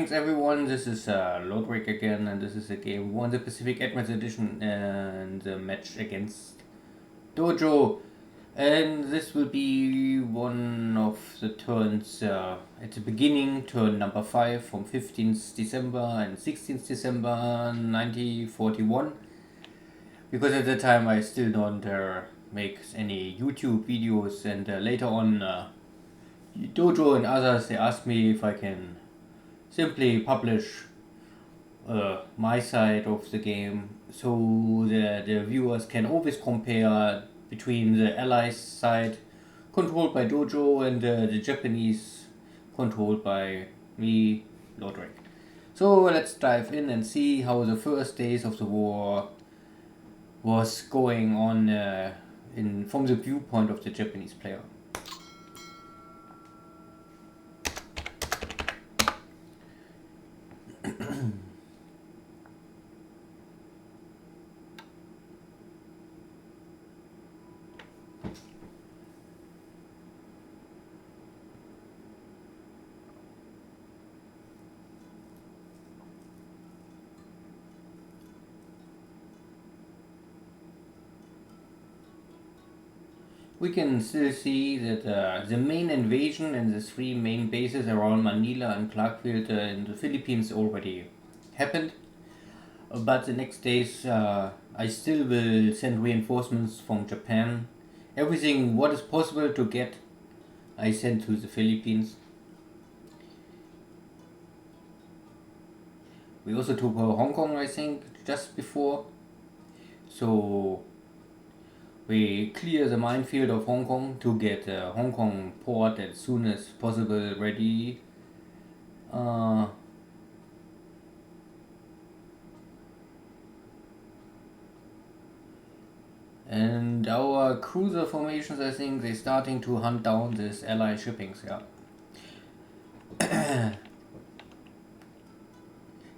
Greetings everyone, this is Lodrik again, and this is a game 1 the Pacific Advance Edition and the match against Dojo. And this will be one of the turns at the beginning, turn number 5 from 15th December and 16th December 1941. Because at the time I still don't make any YouTube videos, and later on Dojo and others, they asked me if I can simply publish my side of the game so that the viewers can always compare between the Allies side controlled by Dojo and the Japanese controlled by me, Lodrik. So let's dive in and see how the first days of the war was going on from the viewpoint of the Japanese player. We can still see that the main invasion and the 3 main bases around Manila and Clarkfield in the Philippines already happened. But the next days I still will send reinforcements from Japan. Everything what is possible to get I send to the Philippines. We also took Hong Kong, I think, just before. So we clear the minefield of Hong Kong to get Hong Kong port as soon as possible ready. And our cruiser formations, I think, they're starting to hunt down this ally shippings, yeah.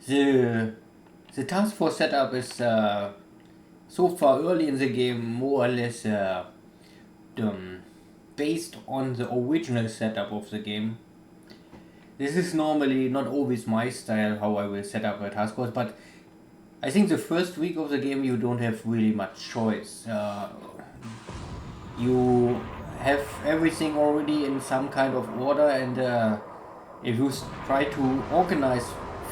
The task force setup is so far early in the game more or less based on the original setup of the game. This is normally not always my style how I will set up a task force, but I think the first week of the game you don't have really much choice. You have everything already in some kind of order, and if you try to organize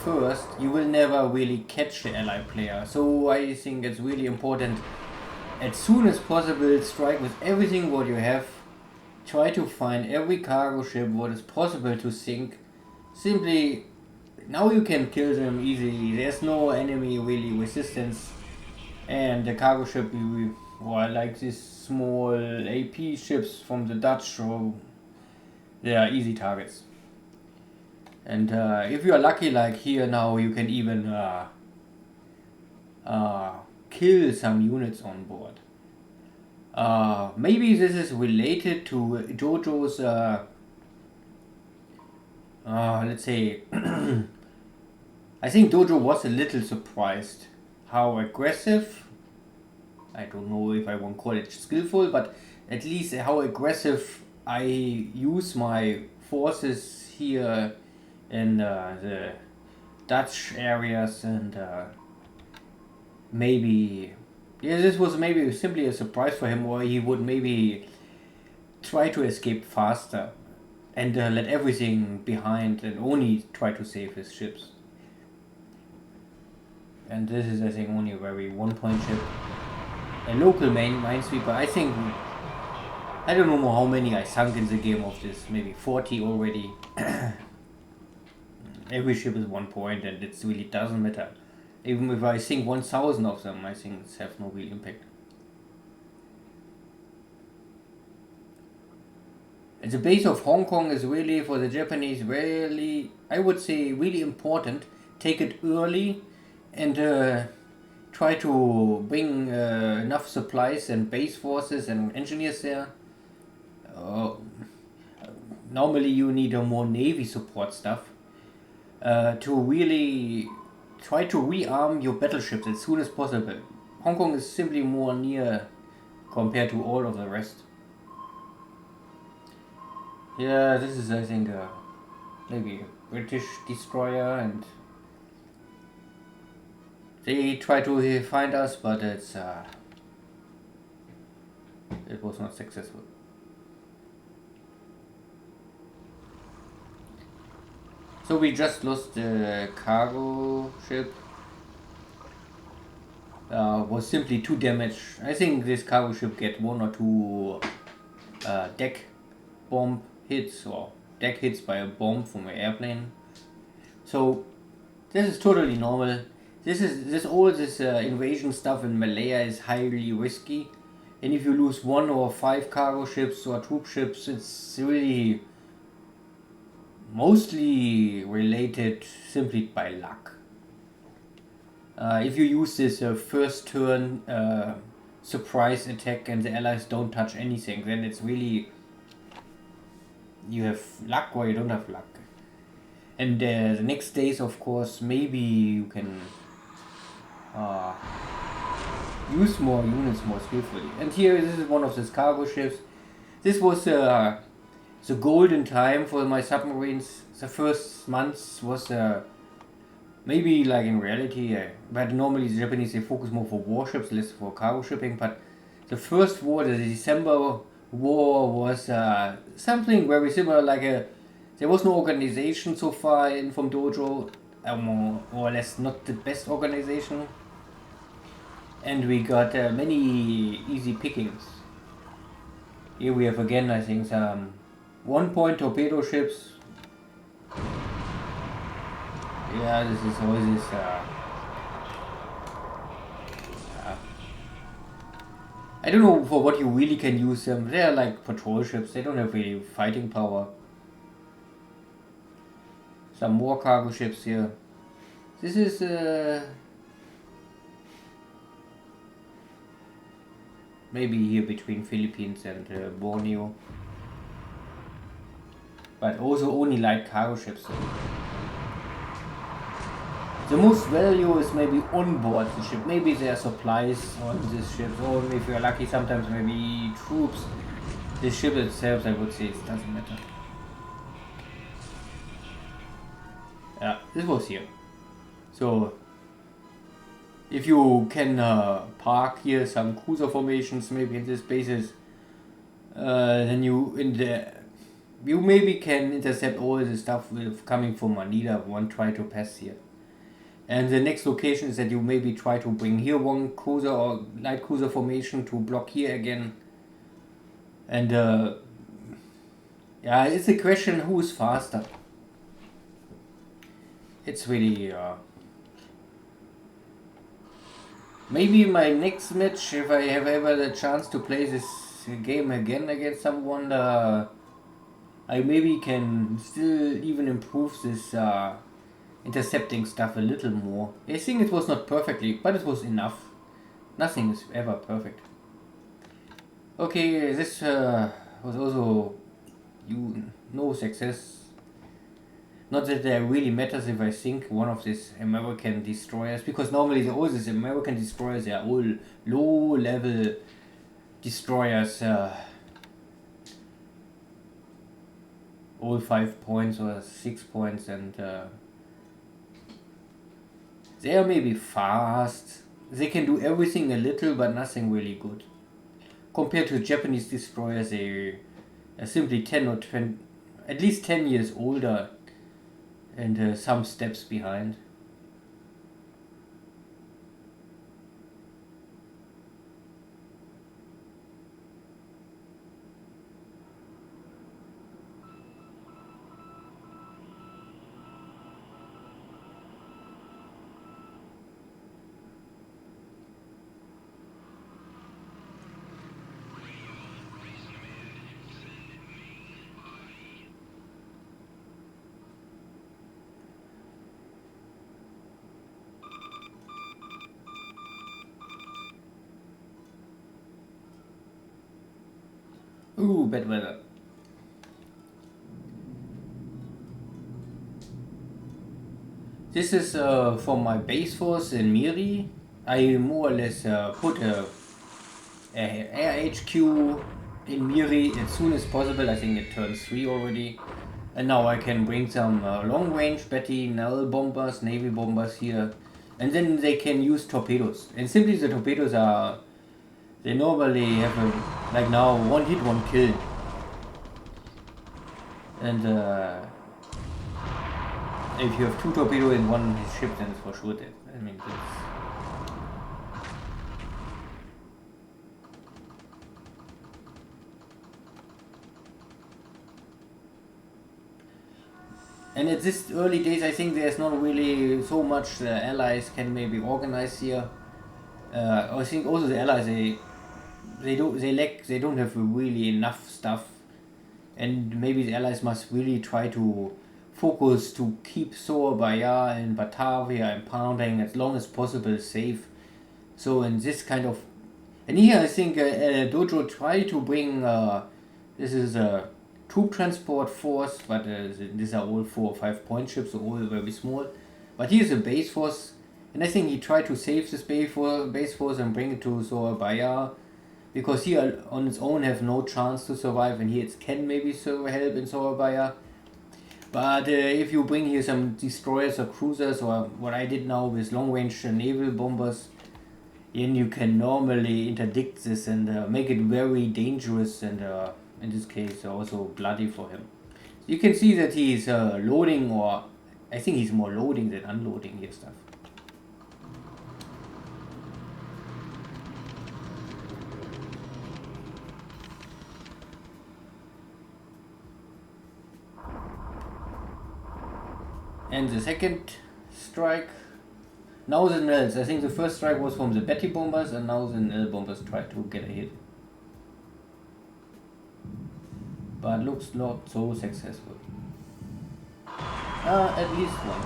first, you will never really catch the ally player. So I think it's really important as soon as possible strike with everything what you have. Try to find every cargo ship what is possible to sink. Simply, now you can kill them easily. There's no enemy really resistance, and the cargo ship, or like these small AP ships from the Dutch, or they are easy targets. And if you are lucky, like here now, you can even kill some units on board. Maybe this is related to Dojo's, let's say, I think Dojo was a little surprised how aggressive, I don't know if I won't call it skillful, but at least how aggressive I use my forces here in the Dutch areas, and maybe this was maybe simply a surprise for him, or he would maybe try to escape faster and let everything behind and only try to save his ships. And this is, I think, only a very one-point ship, a local minesweeper. I think, I don't know how many I sunk in the game of this, maybe 40 already. Every ship is 1 point, and it really doesn't matter. Even if I sink 1,000 of them, I think it's have no real impact. And the base of Hong Kong is really, for the Japanese, really, I would say, really important. Take it early and try to bring enough supplies and base forces and engineers there. Normally you need a more navy support stuff to really try to rearm your battleships as soon as possible. Hong Kong is simply more near compared to all of the rest. Yeah, this is, I think, maybe British destroyer, and they try to find us, but it was not successful. So we just lost the cargo ship. Was simply too damaged. I think this cargo ship get 1 or 2 deck bomb hits or deck hits by a bomb from an airplane. So this is totally normal. All this invasion stuff in Malaya is highly risky, and if you lose 1 or 5 cargo ships or troop ships, it's really mostly related simply by luck. If you use this first turn surprise attack and the allies don't touch anything, then it's really you have luck or you don't have luck. And the next days, of course, maybe you can use more units more skillfully. And here, this is one of these cargo ships. This was the golden time for my submarines. The first months was maybe like in reality, but normally the Japanese they focus more for warships, less for cargo shipping. But the first war, the December War, was something very similar. Like there was no organization so far from Dojo, more or less not the best organization, and we got many easy pickings. Here we have again, I think, some 1-point torpedo ships. Yeah, this is always I don't know for what you really can use them. They are like patrol ships. They don't have really fighting power. Some more cargo ships here. This is maybe here between Philippines and Borneo. But also only light cargo ships. The most value is maybe on board the ship. Maybe there are supplies on this ship, or if you're lucky, sometimes maybe troops. The ship itself, I would say, it doesn't matter. Yeah, this was here. So, if you can park here some cruiser formations, maybe in these bases, then you maybe can intercept all the stuff coming from Manila. One try to pass here. And the next location is that you maybe try to bring here one cruiser or light cruiser formation to block here again. And yeah, it's a question who is faster. It's really maybe my next match, if I have ever the chance to play this game again against someone, I maybe can still even improve this intercepting stuff a little more. I think it was not perfectly, but it was enough. Nothing is ever perfect. Okay, this was also no success. Not that it really matters if I sink one of these American destroyers, because normally all these American destroyers are all low level destroyers, all 5 points or 6 points, and they are maybe fast. They can do everything a little, but nothing really good. Compared to Japanese destroyers, they are simply 10 or 20, at least 10 years older, and some steps behind. Ooh, bad weather. This is for my base force in Miri. I more or less put a air HQ in Miri as soon as possible. I think it turns 3 already. And now I can bring some long range Betty Nell bombers, Navy bombers here, and then they can use torpedoes. And simply the torpedoes are, they normally have a, like now, one hit, one kill. And if you have two torpedoes in one ship, then it's for sure dead. I mean, that's... And at this early days, I think there's not really so much the allies can maybe organize here. I think also the allies they don't have really enough stuff, and maybe the allies must really try to focus to keep Surabaya and Batavia and Pounding as long as possible safe. So in this kind of, and here I think Dojo try to bring this is a troop transport force, but these are all 4 or 5 point ships, so all very small. But here's a base force, and I think he tried to save this base force and bring it to Surabaya, because he on its own have no chance to survive, and here it can maybe help in Surabaya. But if you bring here some destroyers or cruisers, or what I did now with long range naval bombers, then you can normally interdict this and make it very dangerous, and in this case also bloody for him. You can see that he's loading, or I think he's more loading than unloading here stuff. And the second strike, now the Nels. I think the first strike was from the Betty bombers, and now the Nell bombers try to get a hit. But looks not so successful. At least one.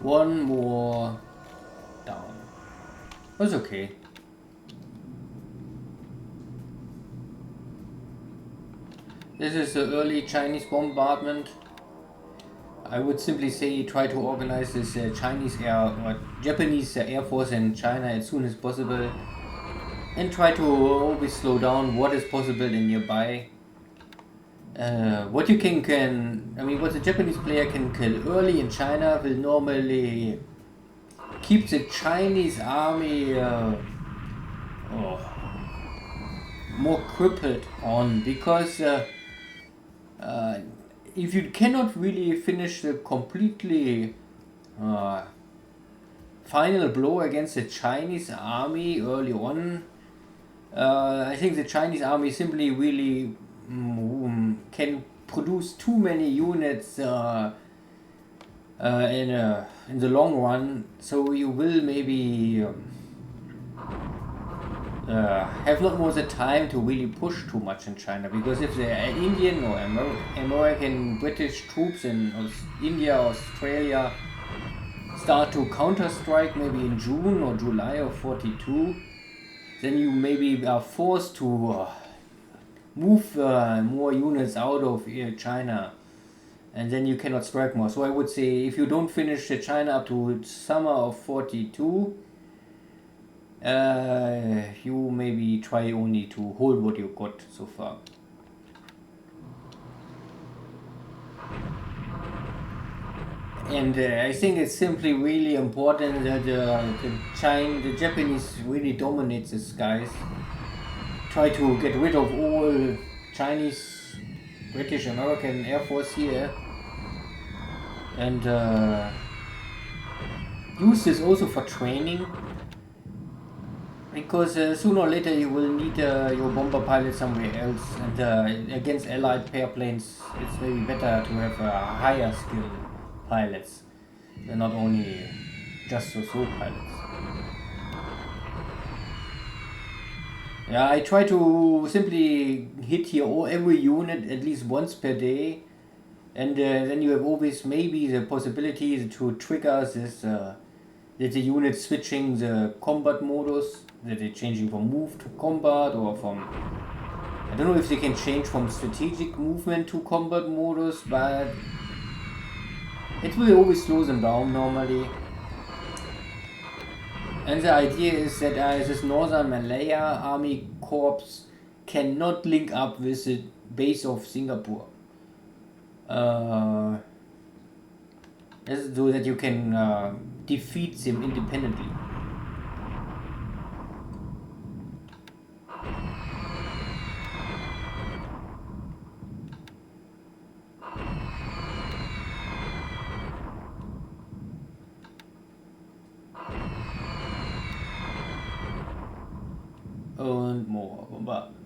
One more down. That's okay. This is the early Chinese bombardment. I would simply say try to organize this Chinese or Japanese Air Force in China as soon as possible, and try to always slow down what is possible in nearby. What you can I mean, what the Japanese player can kill early in China will normally keep the Chinese army more crippled on, because if you cannot really finish the completely final blow against the Chinese army early on, I think the Chinese army simply really can produce too many units in the long run, so you will maybe have not more the time to really push too much in China, because if the Indian or American British troops in India or Australia start to counter-strike maybe in June or July of 42, then you maybe are forced to move more units out of China, and then you cannot strike more. So I would say if you don't finish China up to summer of 42, you maybe try only to hold what you got so far. And I think it's simply really important that the Japanese really dominate the skies. Try to get rid of all Chinese, British, American Air Force here, and use this also for training, because sooner or later you will need your bomber pilot somewhere else, and against allied airplanes it's maybe better to have higher skill pilots and not only just so pilots. Yeah, I try to simply hit here every unit at least once per day, and then you have always maybe the possibility to trigger this that the unit switching the combat modus, that they're changing from move to combat or from I don't know if they can change from strategic movement to combat modus, but it will always slow them down normally. And the idea is that this Northern Malaya Army Corps cannot link up with the base of Singapore. So that you can defeat them independently. And more bombardment.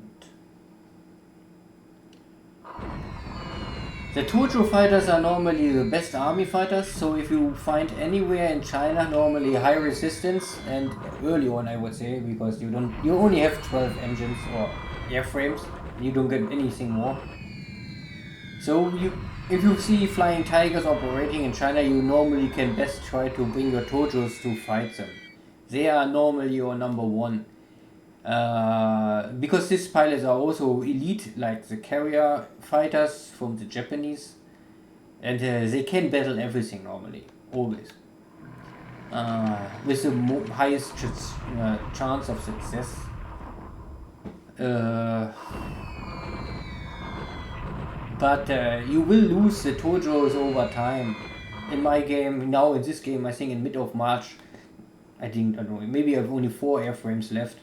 The Dojo fighters are normally the best army fighters, so if you find anywhere in China normally high resistance, and early on I would say, because you only have 12 engines or airframes, you don't get anything more. So if you see flying tigers operating in China, you normally can best try to bring your Dojos to fight them. They are normally your number one. Because these pilots are also elite, like the carrier fighters from the Japanese, and they can battle everything normally, always, with the highest chance of success. But you will lose the Dojos over time. In my game, now in this game, I think in mid of March, I don't know, maybe I have only 4 airframes left.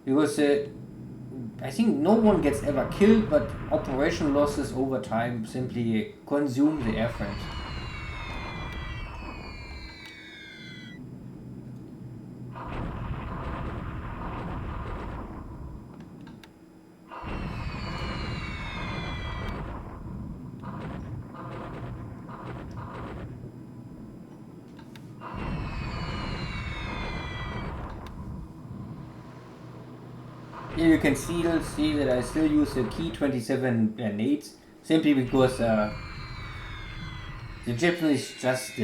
Because I think no one gets ever killed, but operation losses over time simply consume the airframes. Here you can see that I still use the Key 27 nades, simply because the Japanese just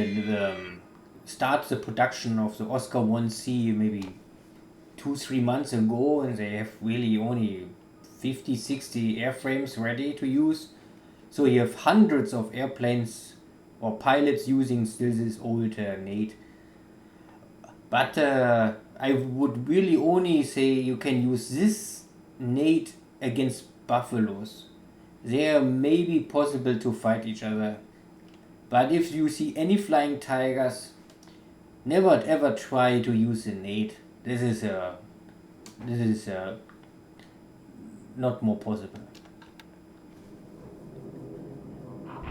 start the production of the Oscar 1C maybe 2-3 months ago, and they have really only 50-60 airframes ready to use. So you have hundreds of airplanes or pilots using still this old nade. But I would really only say you can use this nade against buffaloes. They are maybe possible to fight each other. But if you see any flying tigers, never ever try to use a nade. This is not more possible.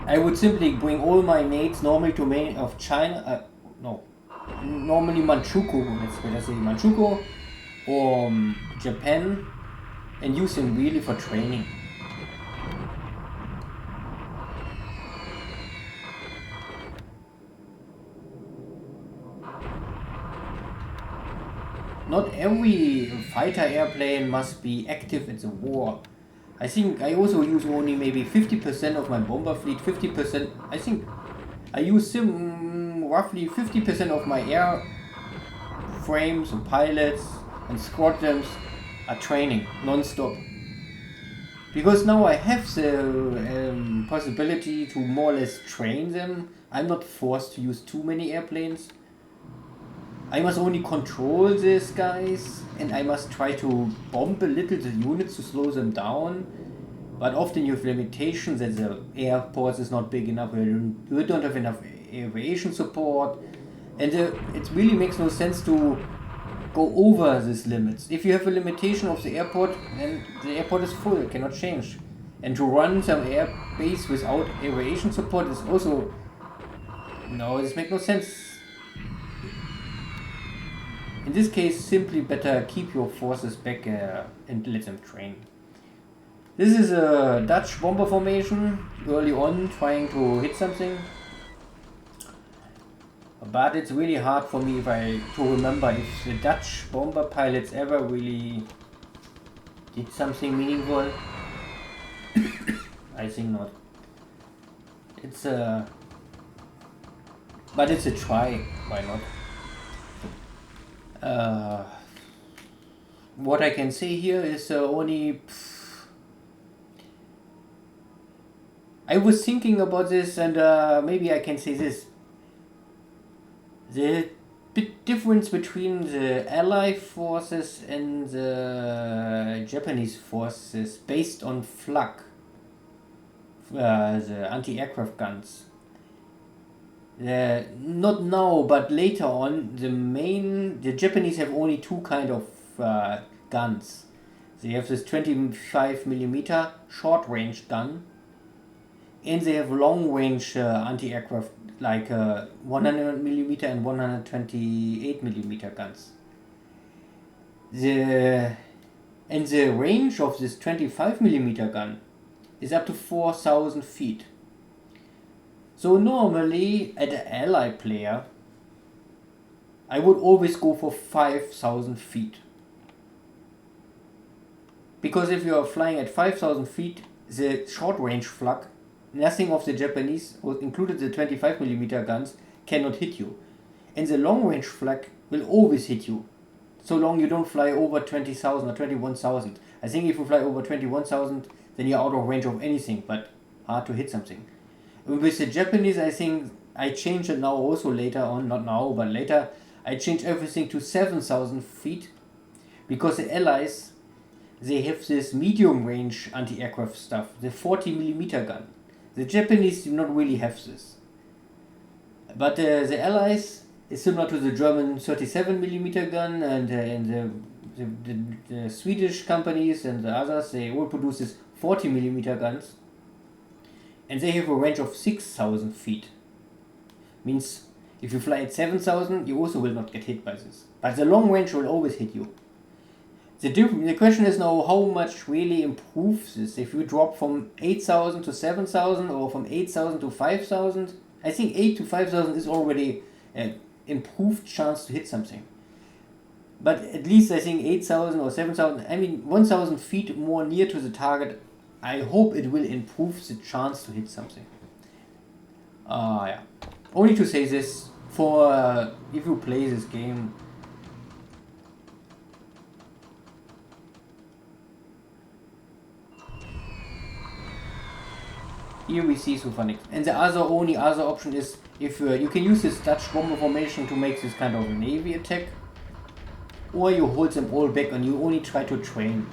I would simply bring all my nades normally to main of China. Normally Manchukuo, let's say Manchukuo or Japan, and use them really for training. Not every fighter airplane must be active in the war. I think I also use only maybe 50% of my bomber fleet, 50%, I think I use roughly 50% of my airframes and pilots and squadrons are training non-stop. Because now I have the possibility to more or less train them. I'm not forced to use too many airplanes. I must only control these guys, and I must try to bomb a little the units to slow them down. But often you have limitations that the airport is not big enough, you don't have enough aviation support, and it really makes no sense to go over these limits. If you have a limitation of the airport, then the airport is full, it cannot change. And to run some air base without aviation support is also... No, this makes no sense. In this case, simply better keep your forces back and let them train. This is a Dutch bomber formation, early on trying to hit something. But it's really hard for me to remember if the Dutch bomber pilots ever really did something meaningful. I think not. But it's a try, why not? What I can say here is only I was thinking about this, and maybe I can say this. The bit difference between the Allied forces and the Japanese forces based on flak, the anti-aircraft guns. Not now, but later on, the Japanese have only two kind of guns. They have this 25mm short range gun, and they have long range anti-aircraft like 100mm and 128mm guns. The range of this 25mm gun is up to 4,000 feet. So normally at an ally player, I would always go for 5,000 feet. Because if you are flying at 5,000 feet, the short range flak, nothing of the Japanese, included the 25mm guns, cannot hit you. And the long range flak will always hit you, so long you don't fly over 20,000 or 21,000. I think if you fly over 21,000, then you're out of range of anything, but hard to hit something. With the Japanese, I think I changed it now also later on, not now, but later, I changed everything to 7,000 feet, because the Allies, they have this medium range anti-aircraft stuff, the 40mm gun. The Japanese do not really have this. But the Allies is similar to the German 37mm gun, and the Swedish companies and the others, they all produce this 40mm guns. And they have a range of 6,000 feet. Means if you fly at 7,000, you also will not get hit by this. But the long range will always hit you. The question is now how much really improves this. If you drop from 8,000 to 7,000 or from 8,000 to 5,000, I think 8 to 5,000 is already an improved chance to hit something. But at least I think 8,000 or 7,000, I mean 1,000 feet more near to the target, I hope it will improve the chance to hit something. Yeah. Only to say this, for if you play this game, here we see Sufanix. And the only other option is if you can use this Dutch bomber formation to make this kind of navy attack, or you hold them all back and you only try to train.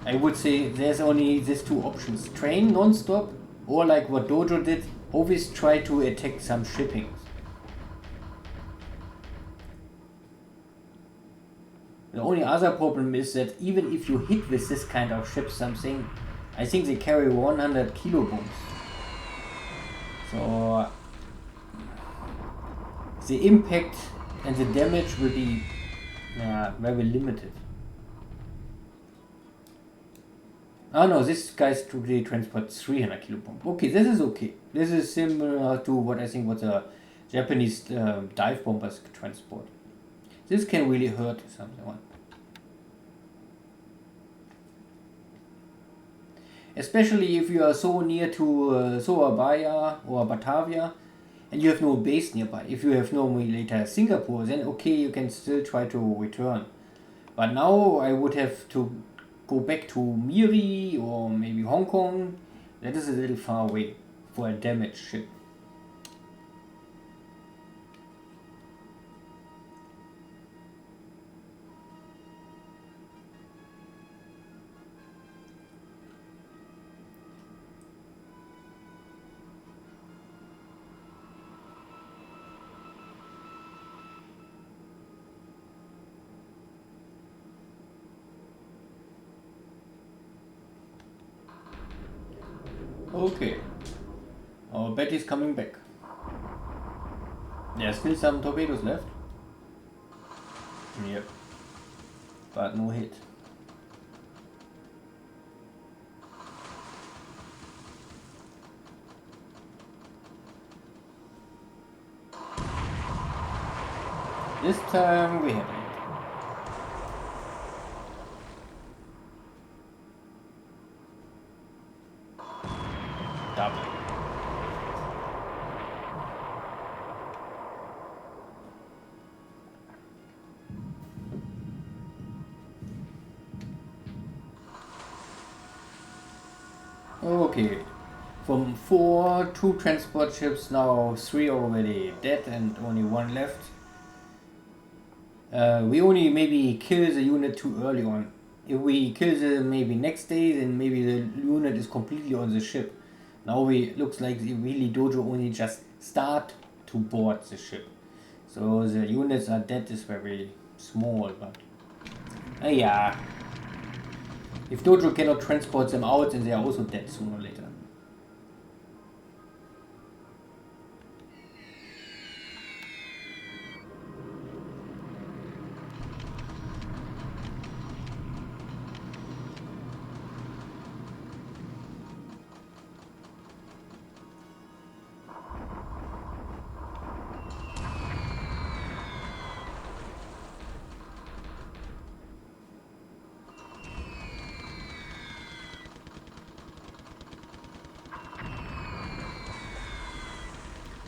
I would say there's only these two options: train non-stop, or like what Dojo did, always try to attack some shipping. The only other problem is that even if you hit with this kind of ship something, I think they carry 100 kilo bombs. So the impact and the damage will be very limited. Oh no, this guy's really transports 300 kilo bomb. Okay, this is okay. This is similar to what I think what the Japanese dive bombers transport. This can really hurt someone. Especially if you are so near to Surabaya or Batavia and you have no base nearby. If you have no later Singapore, then okay, you can still try to return. But now I would have to go back to Miri or maybe Hong Kong. That is a little far away for a damaged ship. Okay, our Betty's coming back. There's still some torpedoes left. Yep, but no hit. This time we have it. Double. Okay, From 4, 2 transport ships, now 3 already dead and only 1 left. We only maybe kill the unit too early on. If we kill the maybe next day, then maybe the unit is completely on the ship. Now we looks like really Dojo only just start to board the ship. So the units are dead is very small, but yeah. If Dojo cannot transport them out, then they are also dead sooner or later.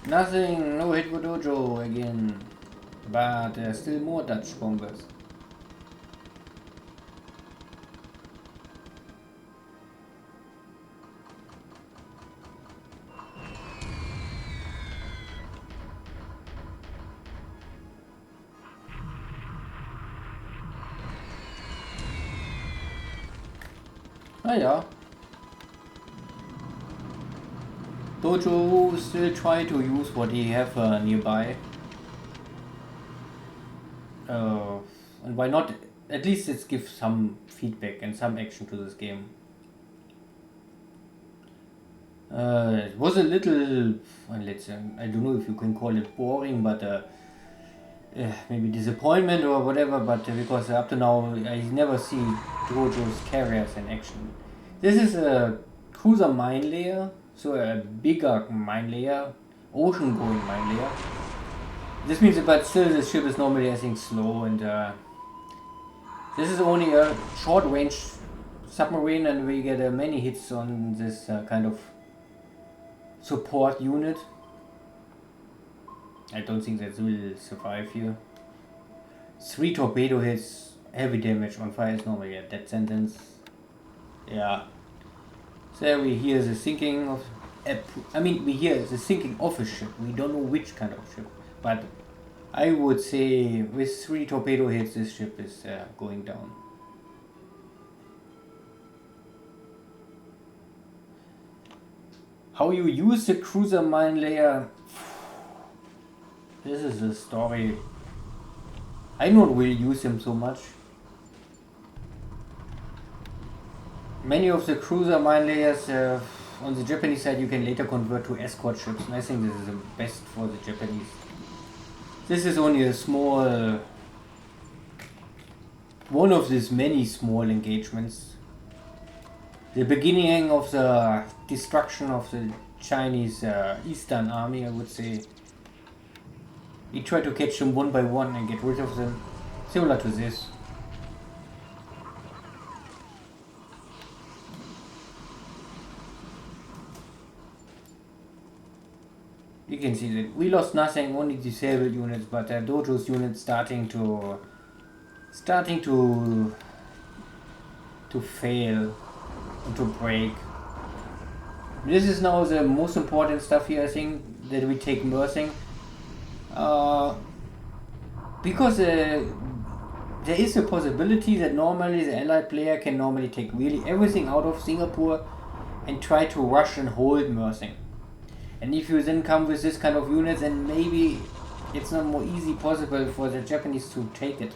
Nothing, no hit for Dojo again. But there are still more Dutch bombers. Ah ja. Dojo still try to use what he have nearby. And why not? At least it gives some feedback and some action to this game. It was a little, let's say, I don't know if you can call it boring, but maybe disappointment or whatever. But because up to now I never see Dojo's carriers in action. This is a cruiser mine layer, so a bigger mine layer, ocean-going mine layer. This means, but still, the ship is normally, I think, slow, and this is only a short-range submarine, and we get many hits on this kind of support unit. I don't think that will survive here. 3 torpedo hits, heavy damage on fire is normally a death sentence. Yeah. So we hear the sinking of... we hear the sinking of a ship. We don't know which kind of ship. But I would say with 3 torpedo hits, this ship is going down. How you use the cruiser mine layer... This is a story. I don't really use him so much. Many of the cruiser mine layers on the Japanese side you can later convert to escort ships, and I think this is the best for the Japanese. This is only a small... one of these many small engagements. The beginning of the destruction of the Chinese Eastern Army, I would say. We try to catch them one by one and get rid of them, similar to this. You can see that we lost nothing, only disabled units, but Dojo's units starting to fail and to break. This is now the most important stuff here, I think, that we take Mersing. Because there is a possibility that normally the allied player can normally take really everything out of Singapore and try to rush and hold Mersing. And if you then come with this kind of units, then maybe it's not more easy possible for the Japanese to take it.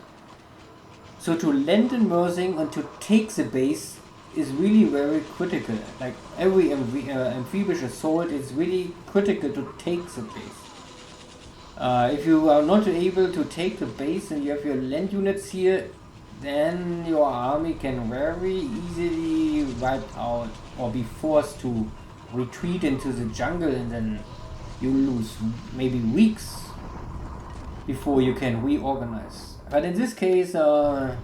So to land in Mersing and to take the base is really very critical. Like every amphibious assault is really critical to take the base. If you are not able to take the base and you have your land units here, then your army can very easily wipe out or be forced to retreat into the jungle, and then you lose maybe weeks before you can reorganize. But in this case, the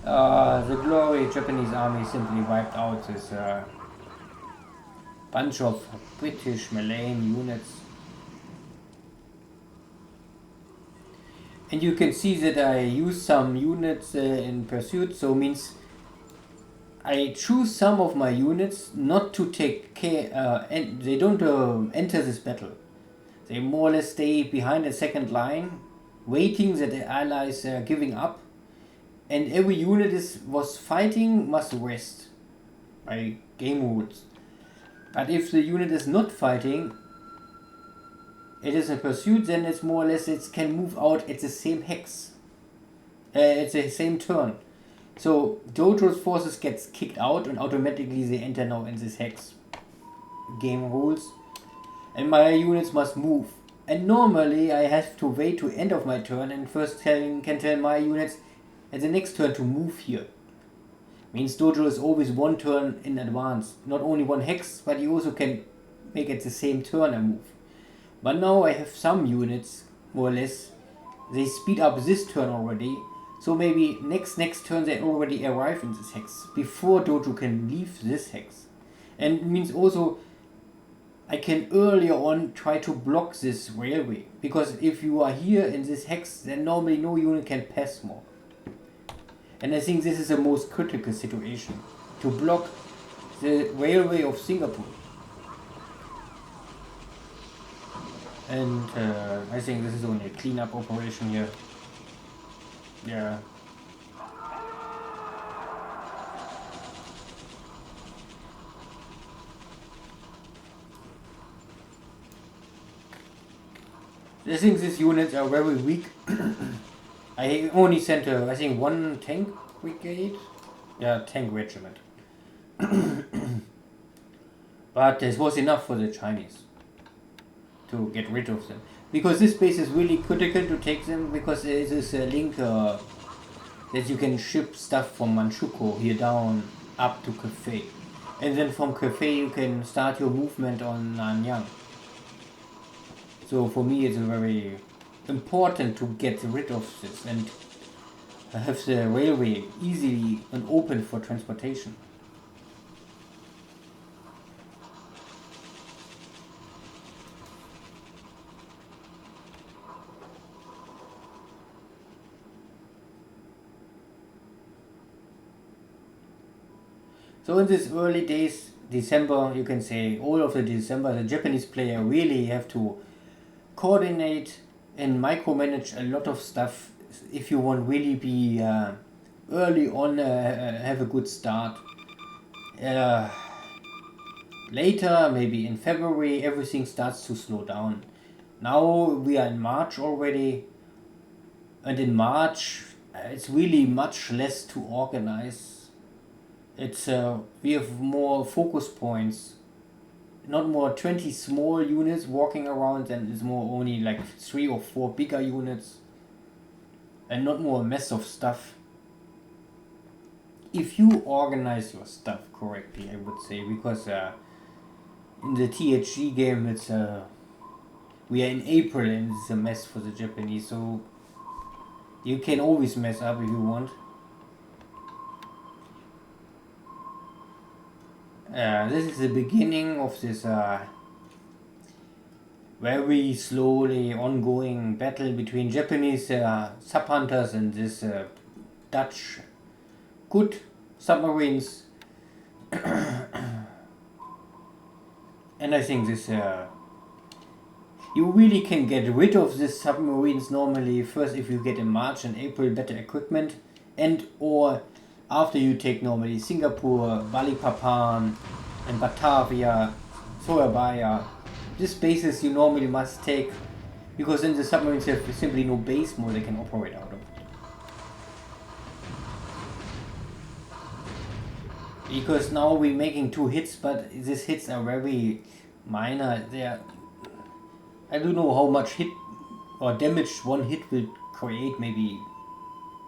glory Japanese army simply wiped out this bunch of British Malayan units. And you can see that I use some units in pursuit, so means I choose some of my units not to take care, and they don't enter this battle. They more or less stay behind the second line, waiting that the allies are giving up, and every unit was fighting must rest by game rules. But if the unit is not fighting, it is in pursuit, then it's more or less it can move out at the same hex, at the same turn. So Dojo's forces gets kicked out and automatically they enter now in this hex. Game rules. And my units must move. And normally I have to wait to end of my turn and first can tell my units at the next turn to move here. Means Dojo is always one turn in advance. Not only one hex, but you also can make it the same turn and move. But now I have some units, more or less, they speed up this turn already. So maybe next turn they already arrive in this hex before Dojo can leave this hex. And it means also I can earlier on try to block this railway. Because if you are here in this hex, then normally no unit can pass more. And I think this is the most critical situation. To block the railway of Singapore. And I think this is only a cleanup operation here. Yeah. I think these units are very weak. I only sent, I think, one tank brigade. Yeah, tank regiment. But this was enough for the Chinese to get rid of them. Because this base is really critical to take them, because there is this link that you can ship stuff from Manchukuo here down up to Cathay. And then from Cathay you can start your movement on Nanyang. So for me it's very important to get rid of this and have the railway easily and open for transportation. So in these early days, December, you can say all of the December, the Japanese player really have to coordinate and micromanage a lot of stuff if you want really be early on have a good start. Later, maybe in February, everything starts to slow down. Now we are in March already, and in March it's really much less to organize. It's we have more focus points, not more 20 small units walking around, and it's more only like 3 or 4 bigger units, and not more mess of stuff. If you organize your stuff correctly, I would say, because in the THG game it's we are in April and it's a mess for the Japanese, so you can always mess up if you want. This is the beginning of this very slowly ongoing battle between Japanese sub-hunters and this Dutch good submarines. And I think this you really can get rid of these submarines normally first if you get in March and April better equipment, and or after you take normally Singapore, Balikpapan and Batavia, Surabaya. These bases you normally must take, because then the submarines have simply no base more they can operate out of. Because now we're making 2 hits, but these hits are very minor. They are, I don't know how much hit or damage one hit will create, maybe,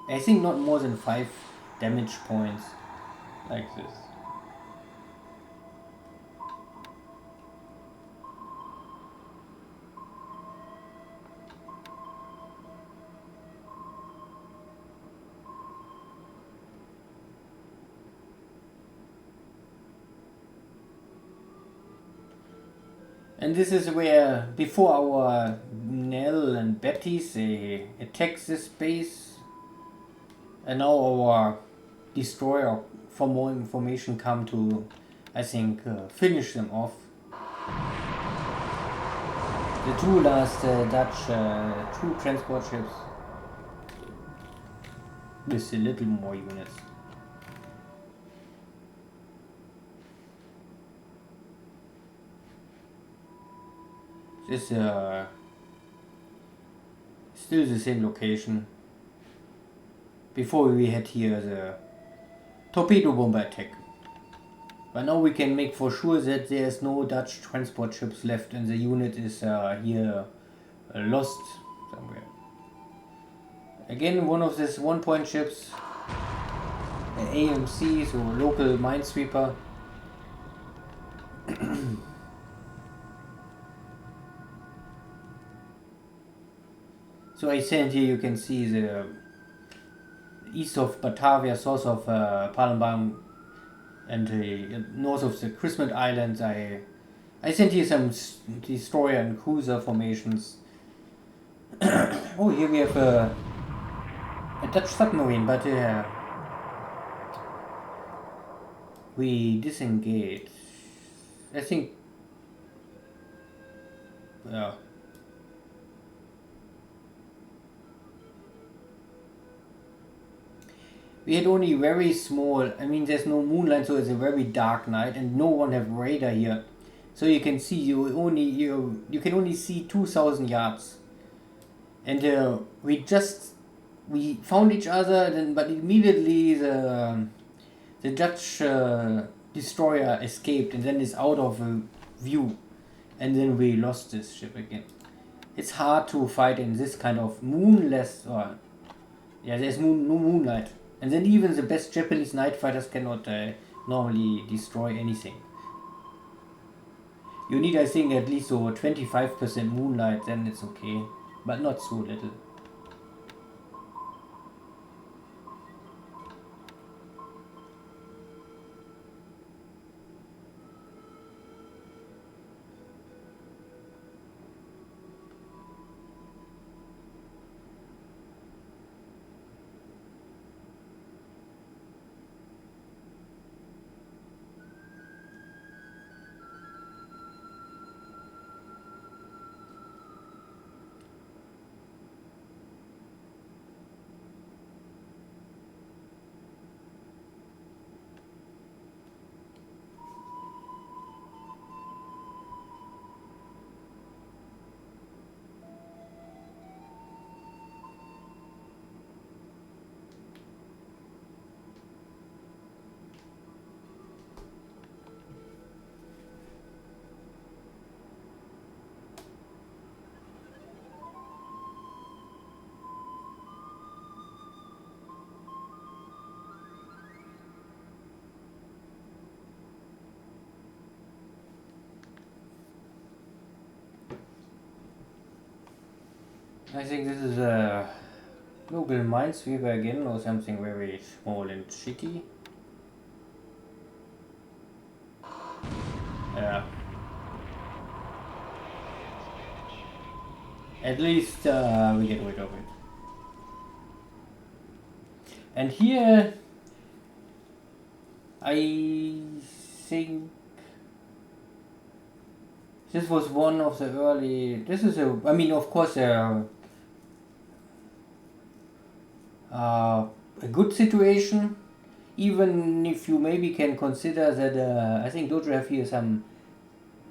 I think not more than 5 damage points, like this. And this is where, before our Nell and Betis, they attack this base, and now our destroyer for more information come to, I think, finish them off. The two last Dutch troop transport ships with a little more units. This still the same location. Before we had here the torpedo bomber attack. But now we can make for sure that there's no Dutch transport ships left and the unit is here lost somewhere. Again, one of these 1-point ships, an AMC, so local minesweeper. So I sent here, you can see the east of Batavia, south of Palembang, and north of the Christmas Islands. I sent here some destroyer and cruiser formations. Oh, here we have a Dutch submarine, but we disengage. I think. Yeah. We had only very small, I mean there's no moonlight, so it's a very dark night and no one have radar here. So you can see you can only see 2,000 yards. And we found each other, but immediately the Dutch destroyer escaped and then is out of view. And then we lost this ship again. It's hard to fight in this kind of moonless, there's no moonlight. And then even the best Japanese night fighters cannot normally destroy anything. You need, I think, at least over 25% moonlight, then it's okay. But not so little. I think this is a global minesweeper again, or something very small and cheeky. Yeah. At least we get rid of it. And here I think this was one of the early. This is I mean, of course, a good situation, even if you maybe can consider that I think Dojo have here some,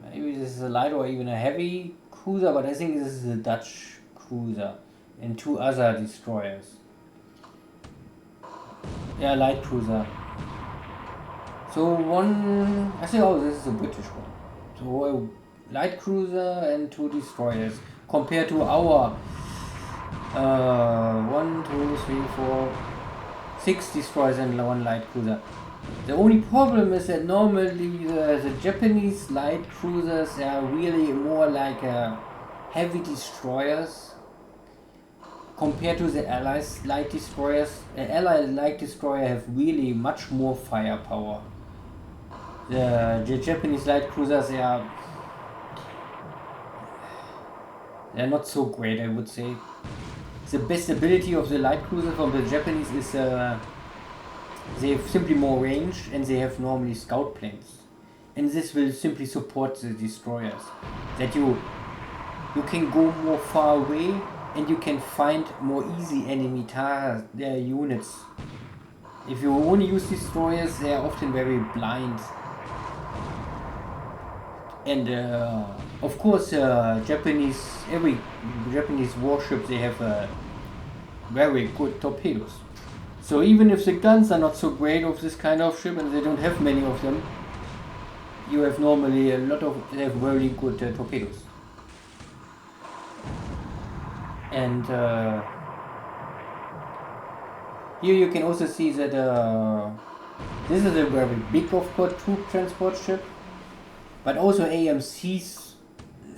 maybe this is a light or even a heavy cruiser, but I think this is a Dutch cruiser and two other destroyers. Yeah, light cruiser. So one, I think, oh, this is a British one. So a light cruiser and two destroyers compared to our 1, 2, 3, 4, 6 destroyers and one light cruiser. The only problem is that normally the Japanese light cruisers are really more like heavy destroyers compared to the Allies light destroyers. The Allied light destroyer have really much more firepower. The Japanese light cruisers they're not so great, I would say. The best ability of the light cruiser from the Japanese is They have simply more range and they have normally scout planes. And this will simply support the destroyers. That you can go more far away and you can find more easy enemy units. If you only use destroyers, they are often very blind. And of course, every Japanese warship, they have very good torpedoes. So even if the guns are not so great of this kind of ship and they don't have many of them, you have normally they have very good torpedoes. And here you can also see that this is a very big, of course, troop transport ship. But also AMCs,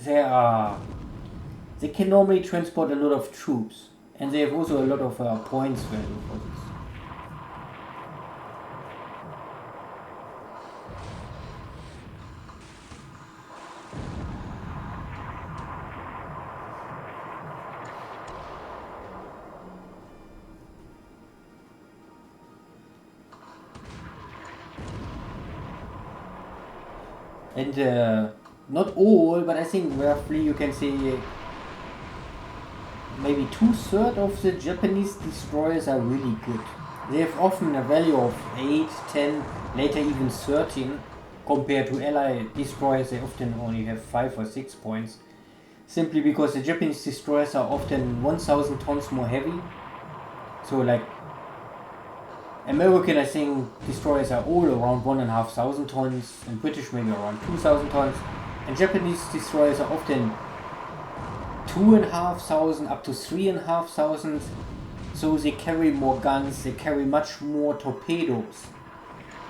they can normally transport a lot of troops, and they have also a lot of points value for this. And not all, but I think roughly you can say maybe 2/3 of the Japanese destroyers are really good. They have often a value of 8, 10, later even 13, compared to Allied destroyers. They often only have 5 or 6 points, simply because the Japanese destroyers are often 1,000 tons more heavy. So like American, I think, destroyers are all around 1,500 tons, and British maybe around 2,000 tons, and Japanese destroyers are often 2,500 up to 3,500. So they carry more guns, they carry much more torpedoes.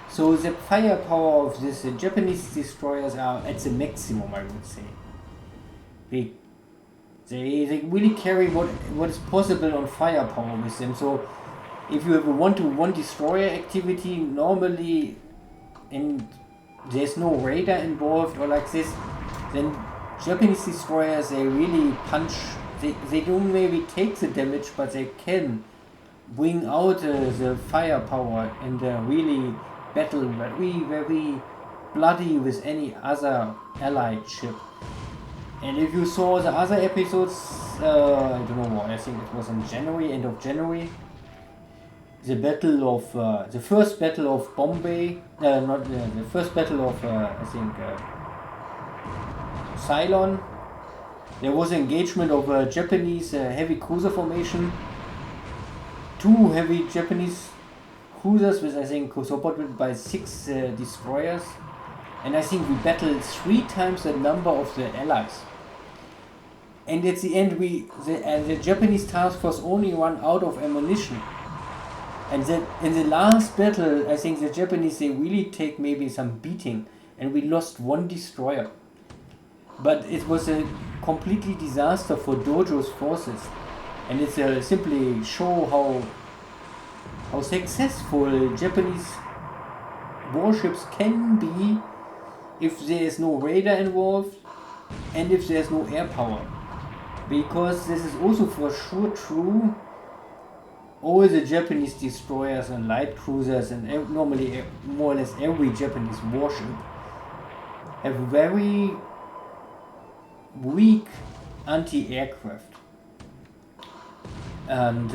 So the firepower of these Japanese destroyers are at the maximum, I would say. They really carry what is possible on firepower with them. So if you have a 1-to-1 destroyer activity normally and there's no radar involved or like this, then Japanese destroyers, they really punch. They don't maybe take the damage, but they can bring out the firepower and really battle very, very bloody with any other allied ship. And if you saw the other episodes, I don't know what, I think it was in January, end of January, the first battle of Bombay, the first battle of Ceylon. There was an engagement of a Japanese heavy cruiser formation. 2 heavy Japanese cruisers with, I think, supported by 6 destroyers. And I think we battled 3 times the number of the allies. And at the end, the Japanese task force only ran out of ammunition. And then in the last battle, I think the Japanese, they really take maybe some beating, and we lost 1 destroyer. But it was a completely disaster for Dojo's forces, and it's simply show how successful Japanese warships can be if there is no radar involved and if there is no air power. Because this is also for sure true. All the Japanese destroyers and light cruisers and normally more or less every Japanese warship have very weak anti-aircraft. And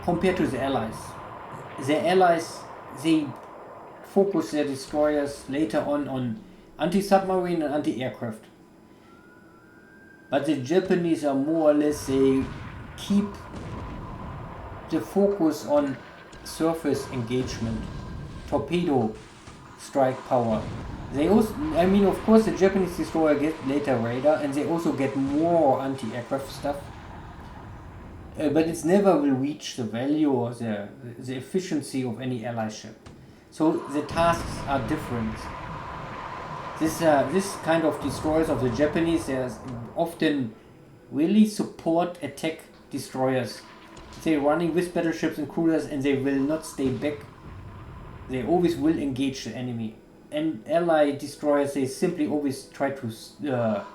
compared to the Allies, they focus their destroyers later on anti-submarine and anti-aircraft. But the Japanese are more or less, they keep the focus on surface engagement, torpedo strike power. They also, I mean, of course, the Japanese destroyer get later radar, and they also get more anti-aircraft stuff. But it's never will reach the value or the efficiency of any ally ship. So the tasks are different. This kind of destroyers of the Japanese, they often really support attack destroyers. They're running with battleships and cruisers, and they will not stay back. They always will engage the enemy. And allied destroyers, they simply always try to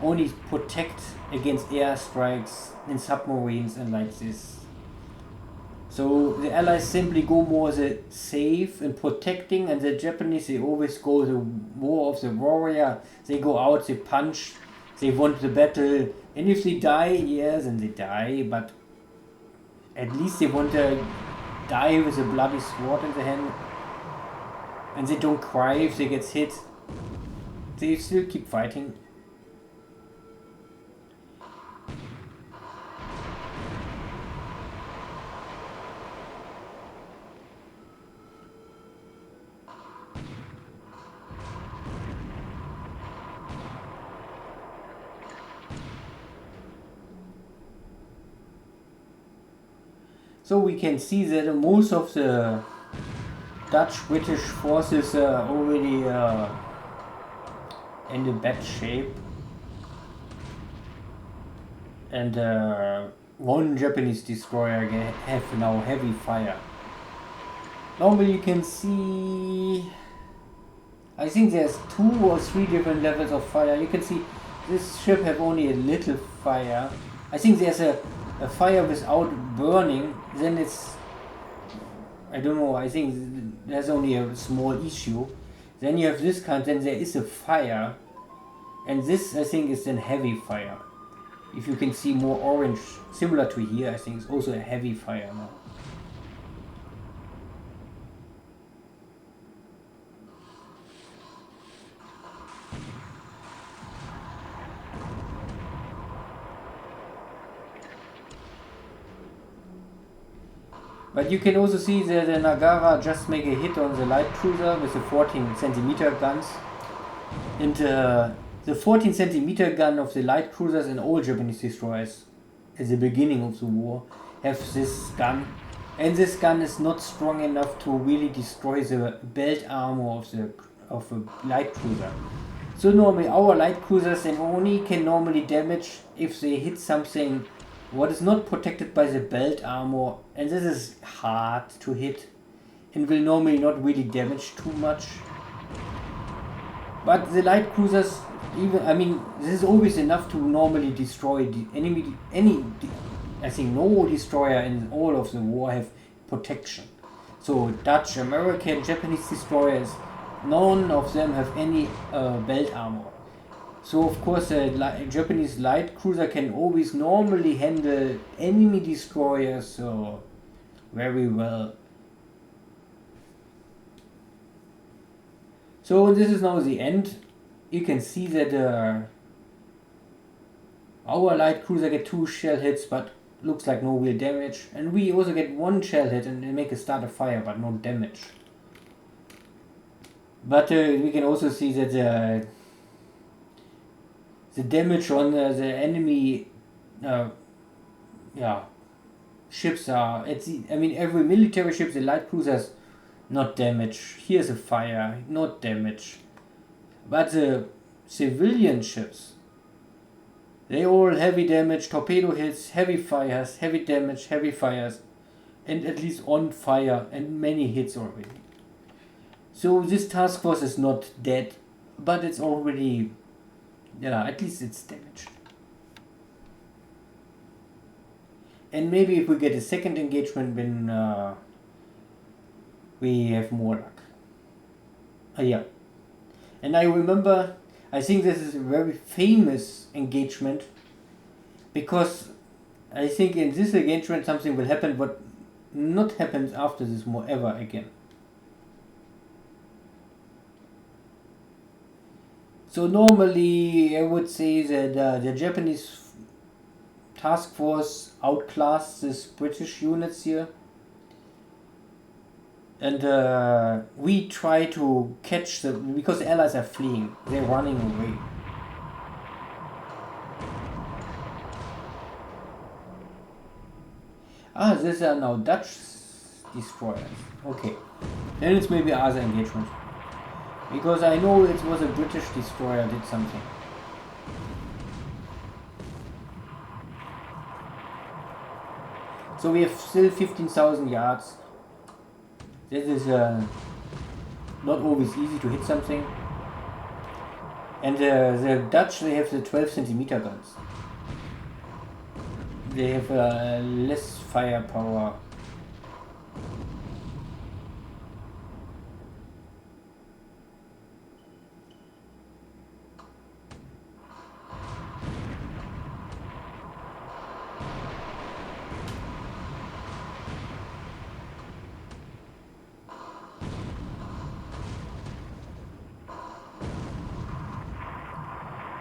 only protect against airstrikes and submarines and like this. So the Allies simply go more the safe and protecting, and the Japanese, they always go the war of the warrior. They go out, they punch, they want the battle, and if they die, yeah, then they die, but at least they want to die with a bloody sword in the hand, and they don't cry if they get hit. They still keep fighting. So we can see that most of the Dutch-British forces are already in a bad shape. And one Japanese destroyer have now heavy fire. Normally you can see, I think there's 2 or 3 different levels of fire. You can see this ship have only a little fire. I think there's a fire without burning, then it's, I don't know, I think there's only a small issue. Then you have this kind, then there is a fire, and this I think is then heavy fire. If you can see more orange, similar to here, I think it's also a heavy fire now. But you can also see that the Nagara just make a hit on the light cruiser with the 14cm guns. And the 14cm gun of the light cruisers and all Japanese destroyers at the beginning of the war have this gun. And this gun is not strong enough to really destroy the belt armor of a light cruiser. So normally our light cruisers then only can normally damage if they hit something what is not protected by the belt armor, and this is hard to hit and will normally not really damage too much. But the light cruisers, even, I mean, this is always enough to normally destroy the enemy. I think no destroyer in all of the war have protection. So Dutch, American, Japanese destroyers, none of them have any belt armor. So of course a Japanese light cruiser can always normally handle enemy destroyers very well. So this is now the end. You can see that our light cruiser get 2 shell hits, but looks like no real damage. And we also get 1 shell hit and make a start of fire, but no damage. But we can also see that the damage on the enemy ships are, every military ship, the light cruisers, not damage. Here's a fire, not damage. But the civilian ships, they all heavy damage, torpedo hits, heavy fires, heavy damage, heavy fires, and at least on fire and many hits already. So this task force is not dead, but it's already, at least it's damaged. And maybe if we get a second engagement, then we have more luck. And I remember, I think this is a very famous engagement, because I think in this engagement something will happen what not happens after this war ever again. So normally I would say that the Japanese task force outclassed these British units here, and we try to catch them because the Allies are fleeing, they're running away. These are now Dutch destroyers. Okay, then it's maybe other engagement. Because I know it was a British destroyer did something. So we have still 15,000 yards. This is not always easy to hit something. And the Dutch, they have the 12cm guns. They have less firepower.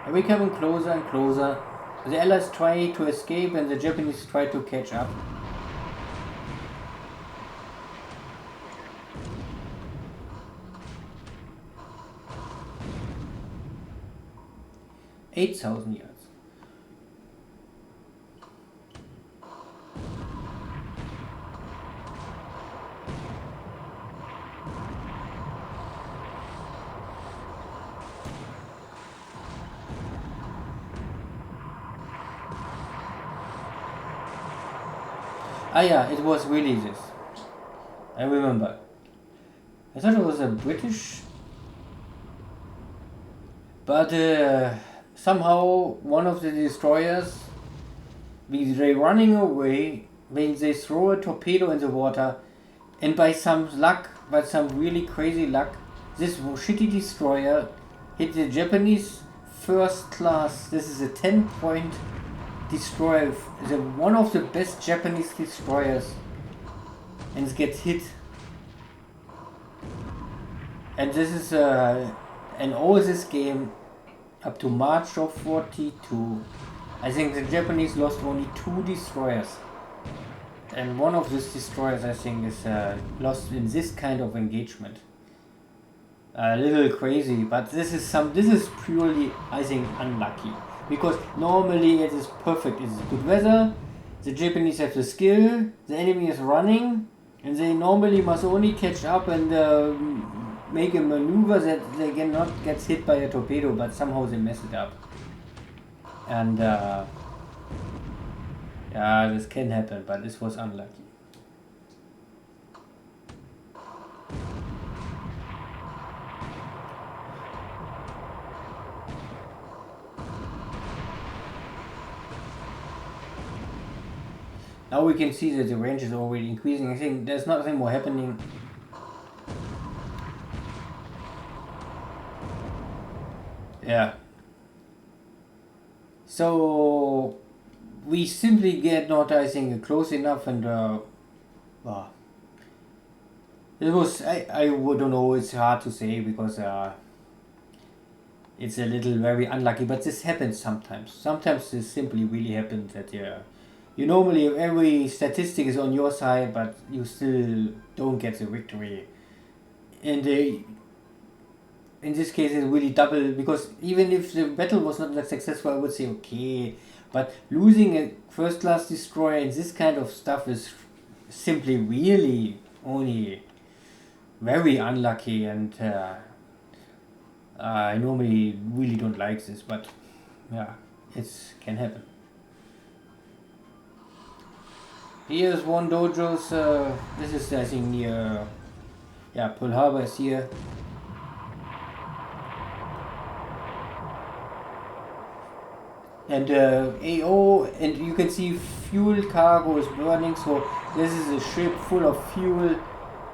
And we're coming closer and closer. The Allies try to escape and the Japanese try to catch up. $8,000 yards. Ah yeah, it was really this. I remember. I thought it was a British, but somehow one of the destroyers, they're running away, when they throw a torpedo in the water, and by some luck, by some really crazy luck, this shitty destroyer hit the Japanese first class. This is a 10-point destroyer, one of the best Japanese destroyers, and it gets hit. And this is and all this game up to March of 42. I think the Japanese lost only 2 destroyers, and one of these destroyers I think is lost in this kind of engagement. A little crazy, but this is purely, I think, unlucky. Because normally it is perfect. It's good weather, the Japanese have the skill, the enemy is running, and they normally must only catch up and make a maneuver that they cannot get hit by a torpedo, but somehow they mess it up. And yeah, this can happen, but this was unlucky. Now we can see that the range is already increasing. I think there's nothing more happening. Yeah. So we simply get not, I think, close enough, and it was, I don't know, it's hard to say because it's a little very unlucky, but this happens sometimes. Sometimes this simply really happens that you normally, every statistic is on your side, but you still don't get the victory. And in this case, it's really double, because even if the battle was not that successful, I would say okay. But losing a first-class destroyer in this kind of stuff is simply really only very unlucky, and I normally really don't like this, but yeah, it can happen. Here's one Dojo's, this is I think near, yeah, Pearl Harbor is here. And AO, and you can see fuel cargo is burning, so this is a ship full of fuel.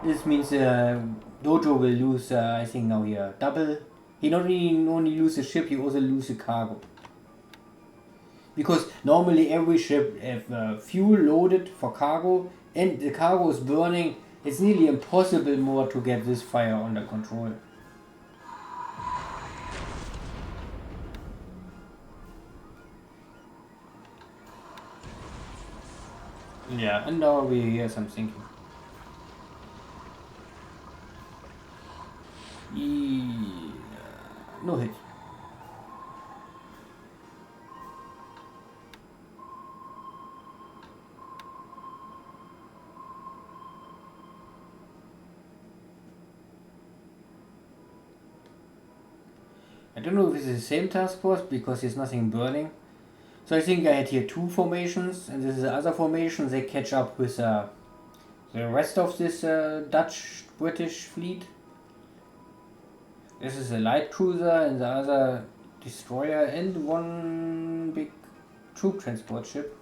This means Dojo will lose, I think now here, double. He not only lose the ship, he also lose the cargo. Because normally every ship have fuel loaded for cargo, and the cargo is burning. It's nearly impossible more to get this fire under control. Yeah, and now we hear some thinking. Yeah, no hit. I don't know if it's the same task force because there's nothing burning. So I think I had here 2 formations, and this is the other formation. They catch up with the rest of this Dutch-British fleet. This is a light cruiser and the other destroyer and one big troop transport ship.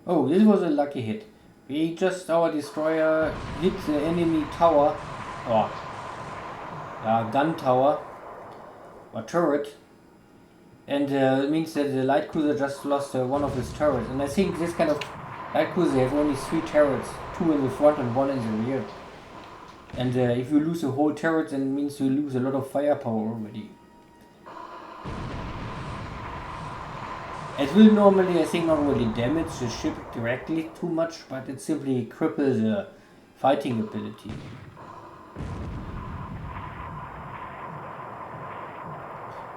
Oh, this was a lucky hit. Our destroyer hit the enemy tower, or gun tower, or turret, and it means that the light cruiser just lost one of his turrets. And I think this kind of light cruiser have only 3 turrets, 2 in the front and 1 in the rear. And if you lose a whole turret, then it means you lose a lot of firepower already. It will normally, I think, not really damage the ship directly too much, but it simply cripples the fighting ability.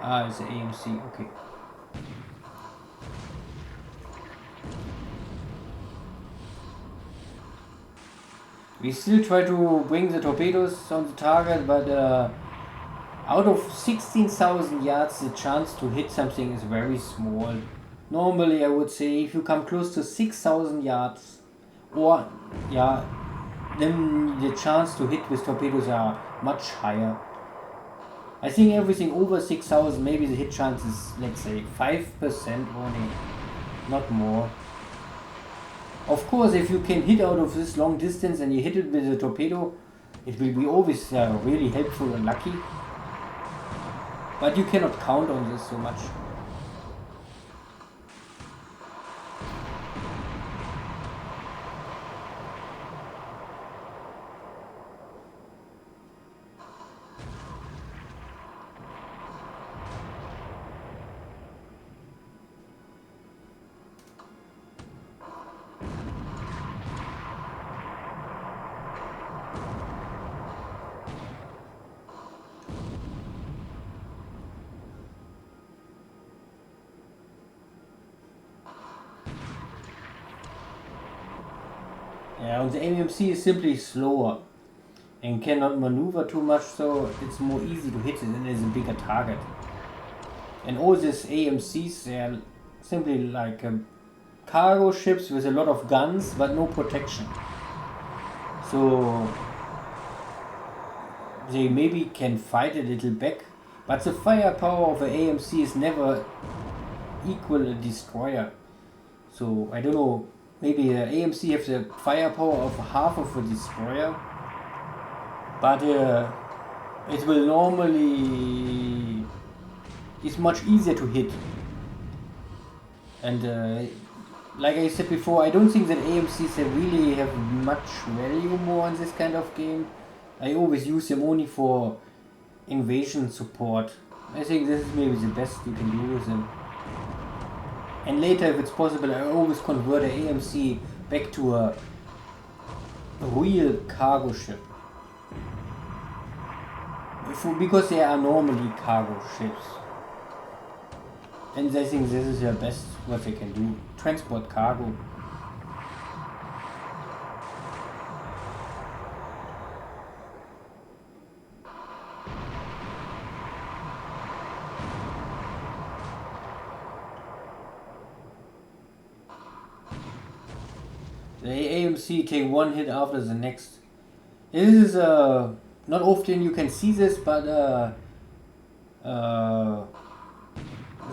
Ah, it's the AMC, okay. We still try to bring the torpedoes on the target, but out of 16,000 yards, the chance to hit something is very small. Normally, I would say if you come close to 6,000 yards, or then the chance to hit with torpedoes are much higher. I think everything over 6,000, maybe the hit chance is, let's say, 5% only, not more. Of course, if you can hit out of this long distance and you hit it with a torpedo, it will be always really helpful and lucky. But you cannot count on this so much. Yeah, and the AMC is simply slower and cannot maneuver too much, so it's more easy to hit it and it's a bigger target. And all these AMCs, they are simply like cargo ships with a lot of guns but no protection. So they maybe can fight a little back, but the firepower of an AMC is never equal a destroyer. So I don't know, maybe the AMC has the firepower of half of a destroyer, but it will normally, it's much easier to hit. And like I said before, I don't think that AMCs really have much value more in this kind of game. I always use them only for invasion support. I think this is maybe the best you can do with them. And later, if it's possible, I always convert an AMC back to a real cargo ship. Because they are normally cargo ships. And I think this is the best what they can do. Transport cargo. The AMC take one hit after the next. This is not often you can see this, but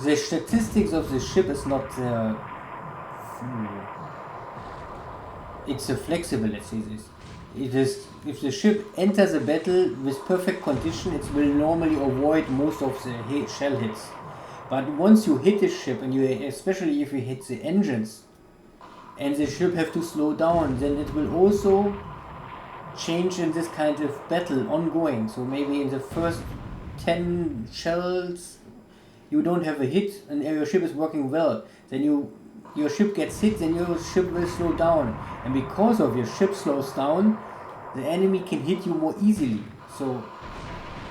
the statistics of the ship is not it's flexible, let's say this. It is, if the ship enters a battle with perfect condition, it will normally avoid most of the shell hits. But once you hit the ship, and you, especially if you hit the engines, and the ship have to slow down, then it will also change in this kind of battle ongoing. So maybe in the first 10 shells you don't have a hit and your ship is working well, then your ship gets hit, then your ship will slow down, and because of your ship slows down, the enemy can hit you more easily. So,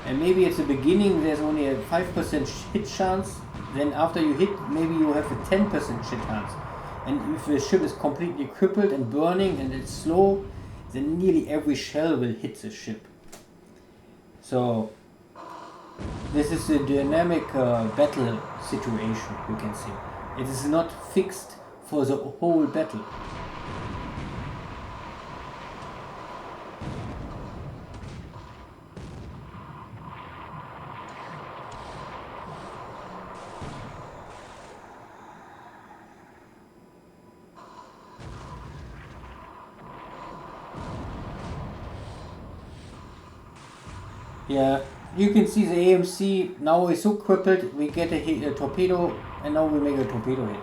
and maybe at the beginning there's only a 5% hit chance, then after you hit, maybe you have a 10% hit chance. And if the ship is completely crippled and burning and it's slow, then nearly every shell will hit the ship. So this is a dynamic battle situation, you can say. It is not fixed for the whole battle. Yeah, you can see the AMC now is so crippled, we get a torpedo, and now we make a torpedo hit.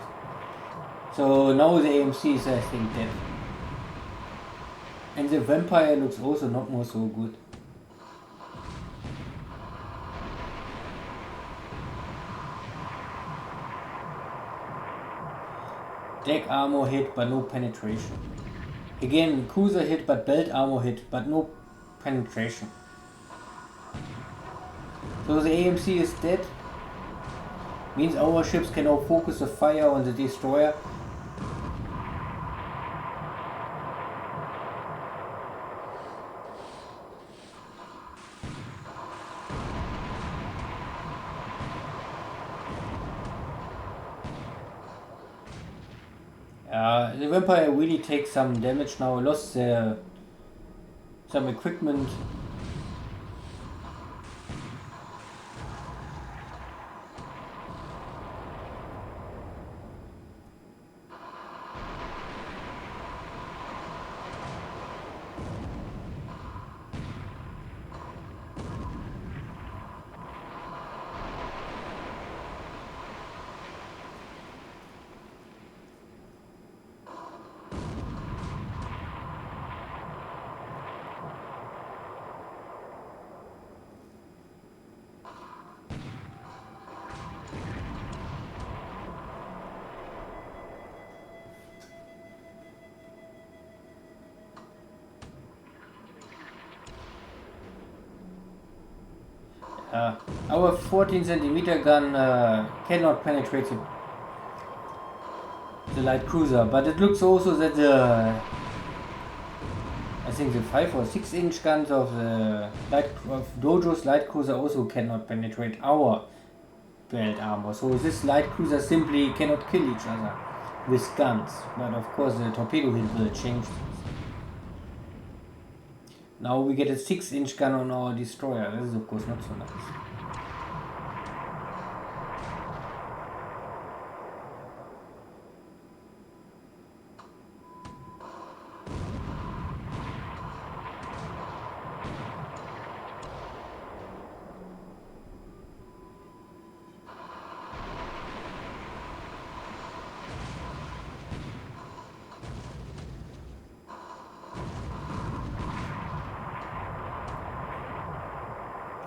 So now the AMC is, I think, dead. And the vampire looks also not more so good. Deck armor hit, but no penetration. Again, cruiser hit, but belt armor hit, but no penetration. So the AMC is dead. Means our ships can now focus the fire on the destroyer. The vampire really takes some damage now. Lost some equipment. Our 14 centimeter gun cannot penetrate the light cruiser, but it looks also that I think the 5 or 6 inch guns of the Dojo's light cruiser also cannot penetrate our belt armor. So this light cruiser simply cannot kill each other with guns. But of course the torpedo hit will change this. Now we get a 6 inch gun on our destroyer. This is of course not so nice.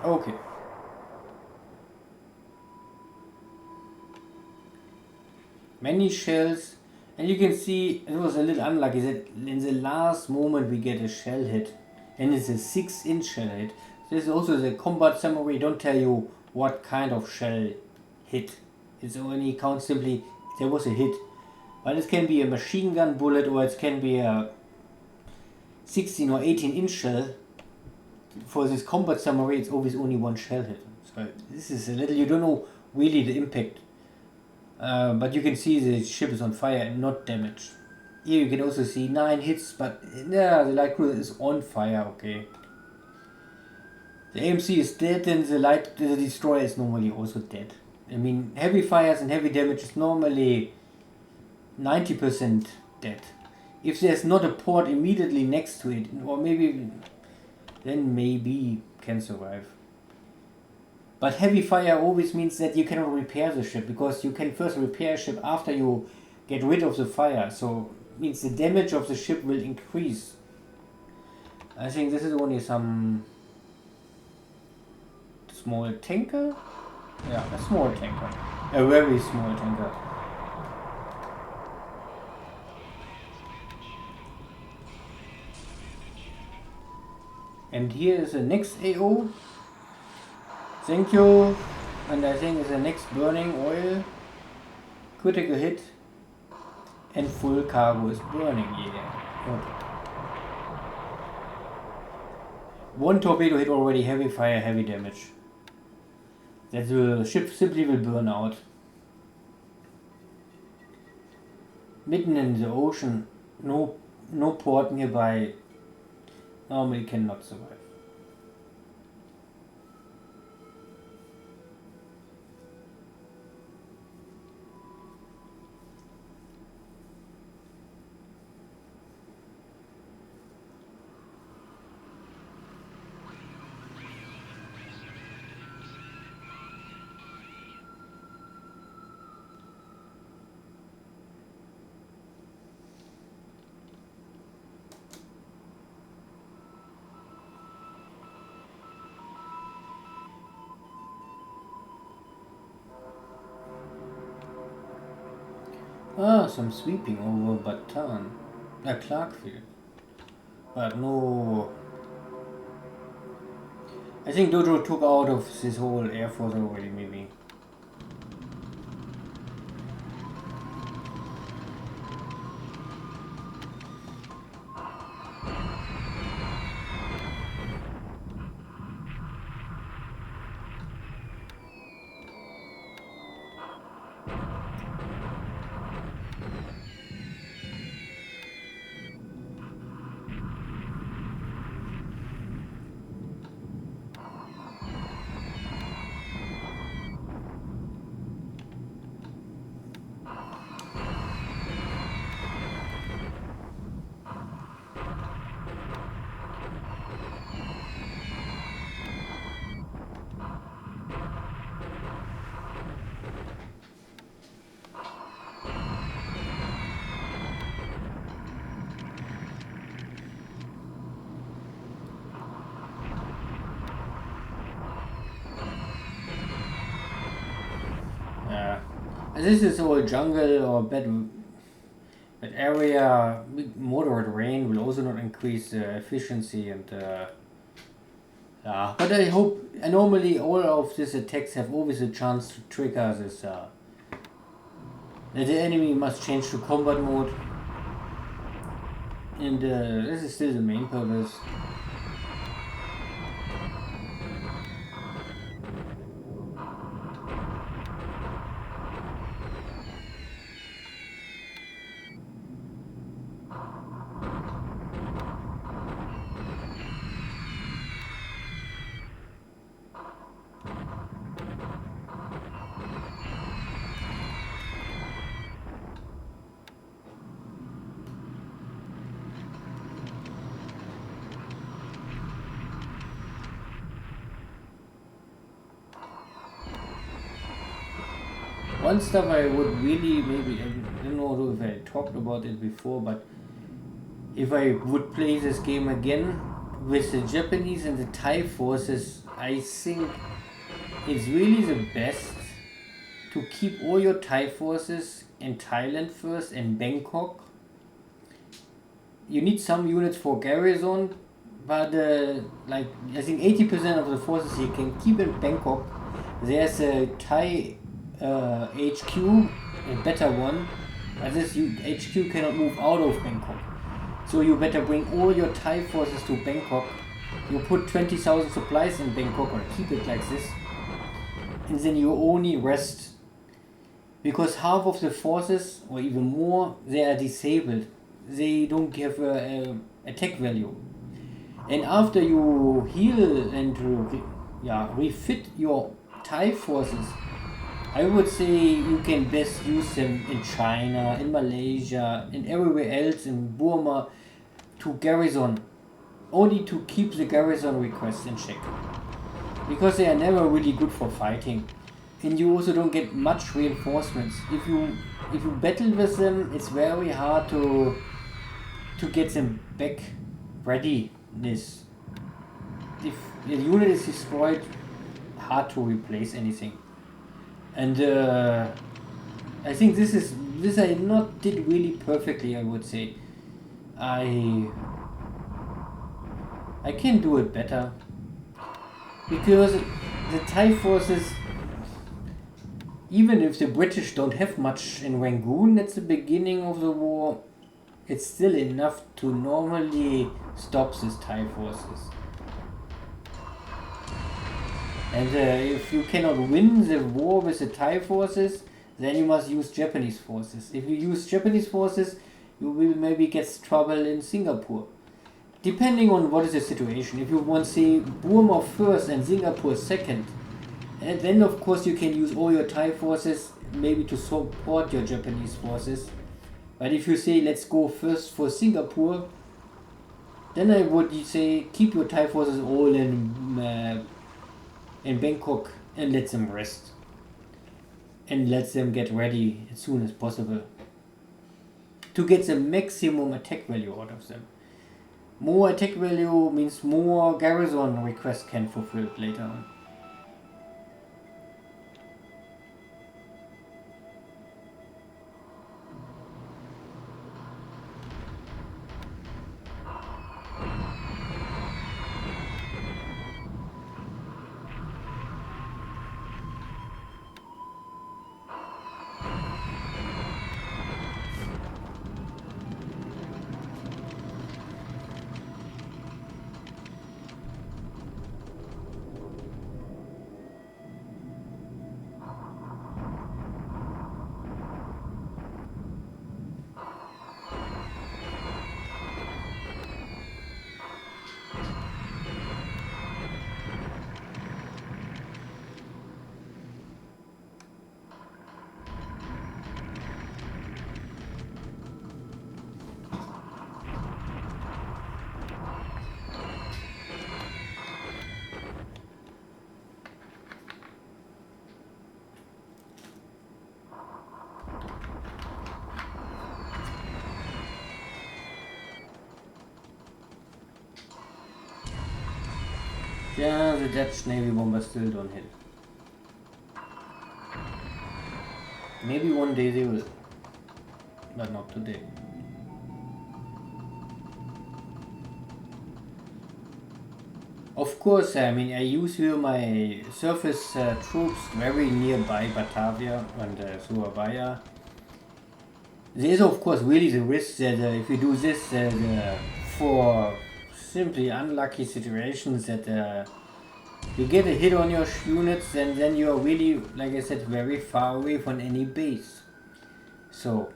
Okay. Many shells, and you can see it was a little unlucky that in the last moment we get a shell hit, and it's a 6 inch shell hit. This is also the combat summary, don't tell you what kind of shell hit. It's only counts simply there was a hit. But it can be a machine gun bullet, or it can be a 16 or 18 inch shell. For this combat summary, it's always only one shell hit. So this is a little, you don't know really the impact. But you can see the ship is on fire and not damaged. Here you can also see 9 hits, but yeah, the light cruiser is on fire, okay. The AMC is dead and the destroyer is normally also dead. I mean, heavy fires and heavy damage is normally 90% dead. If there's not a port immediately next to it, or maybe then maybe can survive. But heavy fire always means that you cannot repair the ship, because you can first repair a ship after you get rid of the fire. So it means the damage of the ship will increase. I think this is only some small tanker. Yeah, a small tanker. A very small tanker. And here is the next AO. Thank you. And I think it's the next burning oil. Critical hit. And full cargo is burning. Yeah. Okay. One torpedo hit already, heavy fire, heavy damage. That the ship simply will burn out. Mitten in the ocean, no port nearby. Normally cannot survive. Ah, some sweeping over Bataan. Clarkfield. But no... I think Dojo took out of this whole Air Force already, maybe. This is all jungle or bad area. Moderate rain will also not increase efficiency and yeah. But I hope normally all of these attacks have always a chance to trigger this. That the enemy must change to combat mode, and this is still the main purpose. One stuff I would really maybe, I don't know if I talked about it before, but if I would play this game again with the Japanese and the Thai forces, I think it's really the best to keep all your Thai forces in Thailand first and Bangkok. You need some units for garrison, but like I think 80% of the forces you can keep in Bangkok. There's a Thai HQ, a better one, but this HQ cannot move out of Bangkok. So you better bring all your Thai forces to Bangkok. You put 20,000 supplies in Bangkok or keep it like this. And then you only rest. Because half of the forces, or even more, they are disabled. They don't have attack value. And after you heal and refit your Thai forces, I would say you can best use them in China, in Malaysia, and everywhere else, in Burma, to garrison. Only to keep the garrison requests in check. Because they are never really good for fighting. And you also don't get much reinforcements. If you battle with them, it's very hard to get them back readiness. If the unit is destroyed, hard to replace anything. And I think this I not did really perfectly. I would say I can do it better because the Thai forces, even if the British don't have much in Rangoon at the beginning of the war, it's still enough to normally stop these Thai forces. And if you cannot win the war with the Thai forces, then you must use Japanese forces. If you use Japanese forces, you will maybe get trouble in Singapore. Depending on what is the situation. If you want, say, Burma first and Singapore second, and then of course you can use all your Thai forces maybe to support your Japanese forces. But if you say let's go first for Singapore, then I would say keep your Thai forces all in Bangkok and let them rest. And let them get ready as soon as possible. To get the maximum attack value out of them. More attack value means more garrison requests can fulfill later on. Yeah, the Dutch Navy bombers still don't hit. Maybe one day they will, but not today. Of course, I mean, I use here my surface troops very nearby Batavia and Surabaya. There is of course really the risk that if you do this, for simply unlucky situations that you get a hit on your units and then you are really, like I said, very far away from any base. So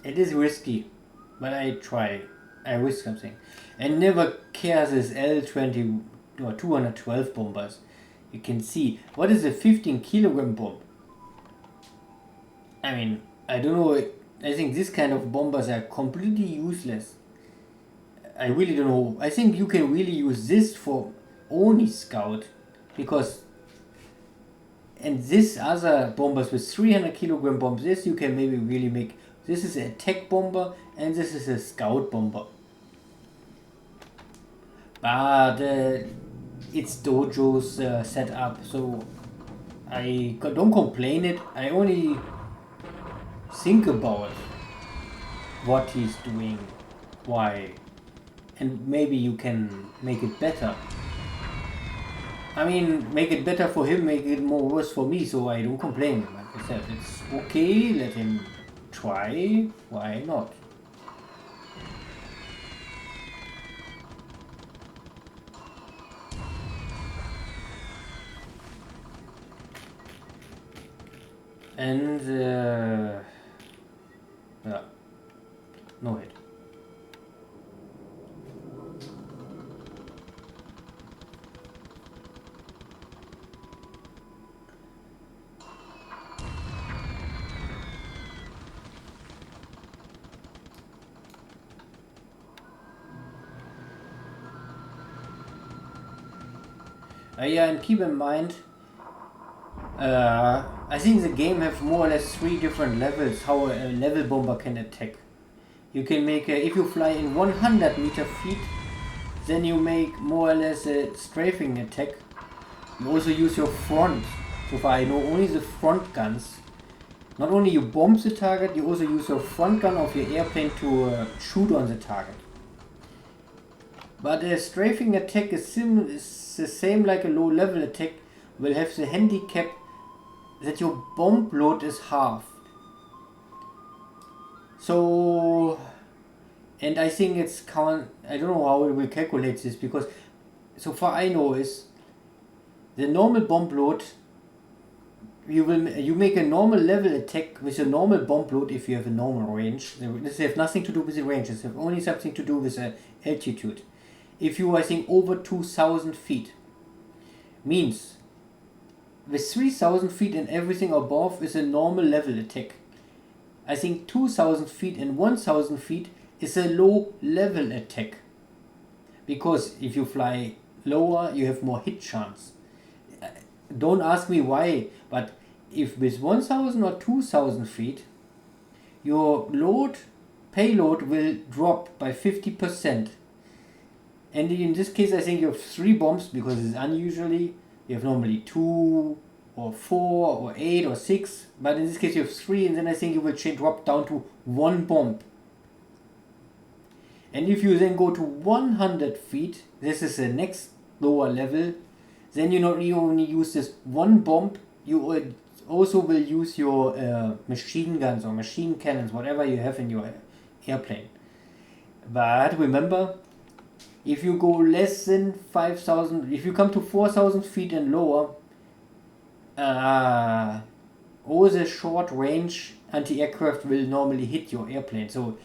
it is risky, but I try. I risk something. And never care this L-20 or 212 bombers. You can see, what is a 15 kilogram bomb? I mean, I don't know. I think this kind of bombers are completely useless. I really don't know. I think you can really use this for only scout, because and this other bombers with 300 kilogram bombs, this you can maybe really make. This is a attack bomber and this is a scout bomber. But it's Dojo's setup, so I don't complain it. I only think about what he's doing, why, and maybe you can make it better. I mean, make it better for him, make it more worse for me, so I don't complain. Like I said, it's okay, let him try, why not? And yeah, no hit. Yeah, and keep in mind, I think the game have more or less 3 different levels how a level bomber can attack. You can make if you fly in 100 meter feet, then you make more or less a strafing attack. You also use your front. So far I know only the front guns. Not only you bomb the target, you also use your front gun of your airplane to shoot on the target. But a strafing attack is the same like a low level attack, will have the handicap that your bomb load is half. So, and I think it's I don't know how we calculate this, because so far I know is the normal bomb load. You make a normal level attack with a normal bomb load if you have a normal range. This has nothing to do with the range. This has only something to do with the altitude. If you, I think, over 2,000 feet, means with 3,000 feet and everything above is a normal level attack. I think 2,000 feet and 1,000 feet is a low level attack. Because if you fly lower, you have more hit chance. Don't ask me why, but if with 1,000 or 2,000 feet, your payload will drop by 50%. And in this case, I think you have 3 bombs, because it's unusually, you have normally 2 or 4 or 8 or 6, but in this case you have 3, and then I think you will drop down to 1 bomb. And if you then go to 100 feet, this is the next lower level, then you not only use this 1 bomb, you also will use your machine guns or machine cannons, whatever you have in your airplane. But remember, if you go less than 5,000, if you come to 4,000 feet and lower, all the short range anti-aircraft will normally hit your airplane. So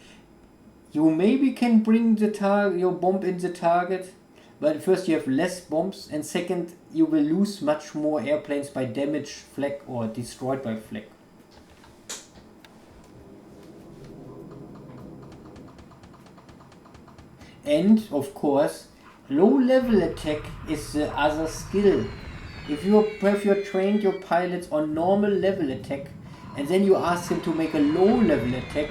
you maybe can bring your bomb in the target, but first you have less bombs, and second you will lose much more airplanes by damaged flak or destroyed by flak. And of course, low level attack is the other skill. If you have trained your pilots on normal level attack, and then you ask them to make a low level attack,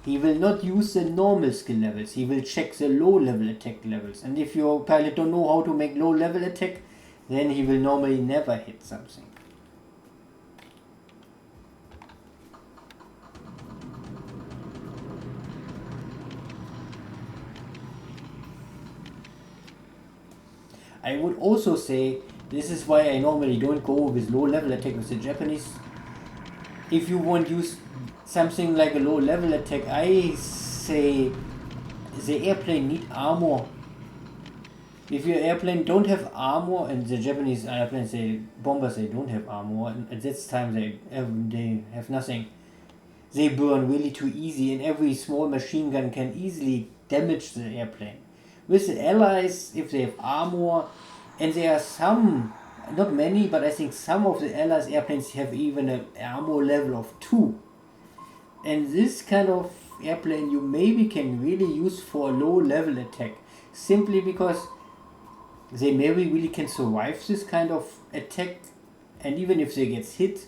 He will not use the normal skill levels, he will check the low level attack levels. And if your pilot don't know how to make low level attack, then he will normally never hit something. I would also say, this is why I normally don't go with low level attack with the Japanese. If you want to use something like a low level attack, I say the airplane need armor. If your airplane don't have armor, and the Japanese airplanes, bombers, they don't have armor, and at this time they have nothing. They burn really too easy, and every small machine gun can easily damage the airplane. With the Allies, if they have armor, and there are some, not many, but I think some of the Allies airplanes have even an armor level of 2. And this kind of airplane you maybe can really use for a low level attack, simply because they maybe really can survive this kind of attack, and even if they get hit,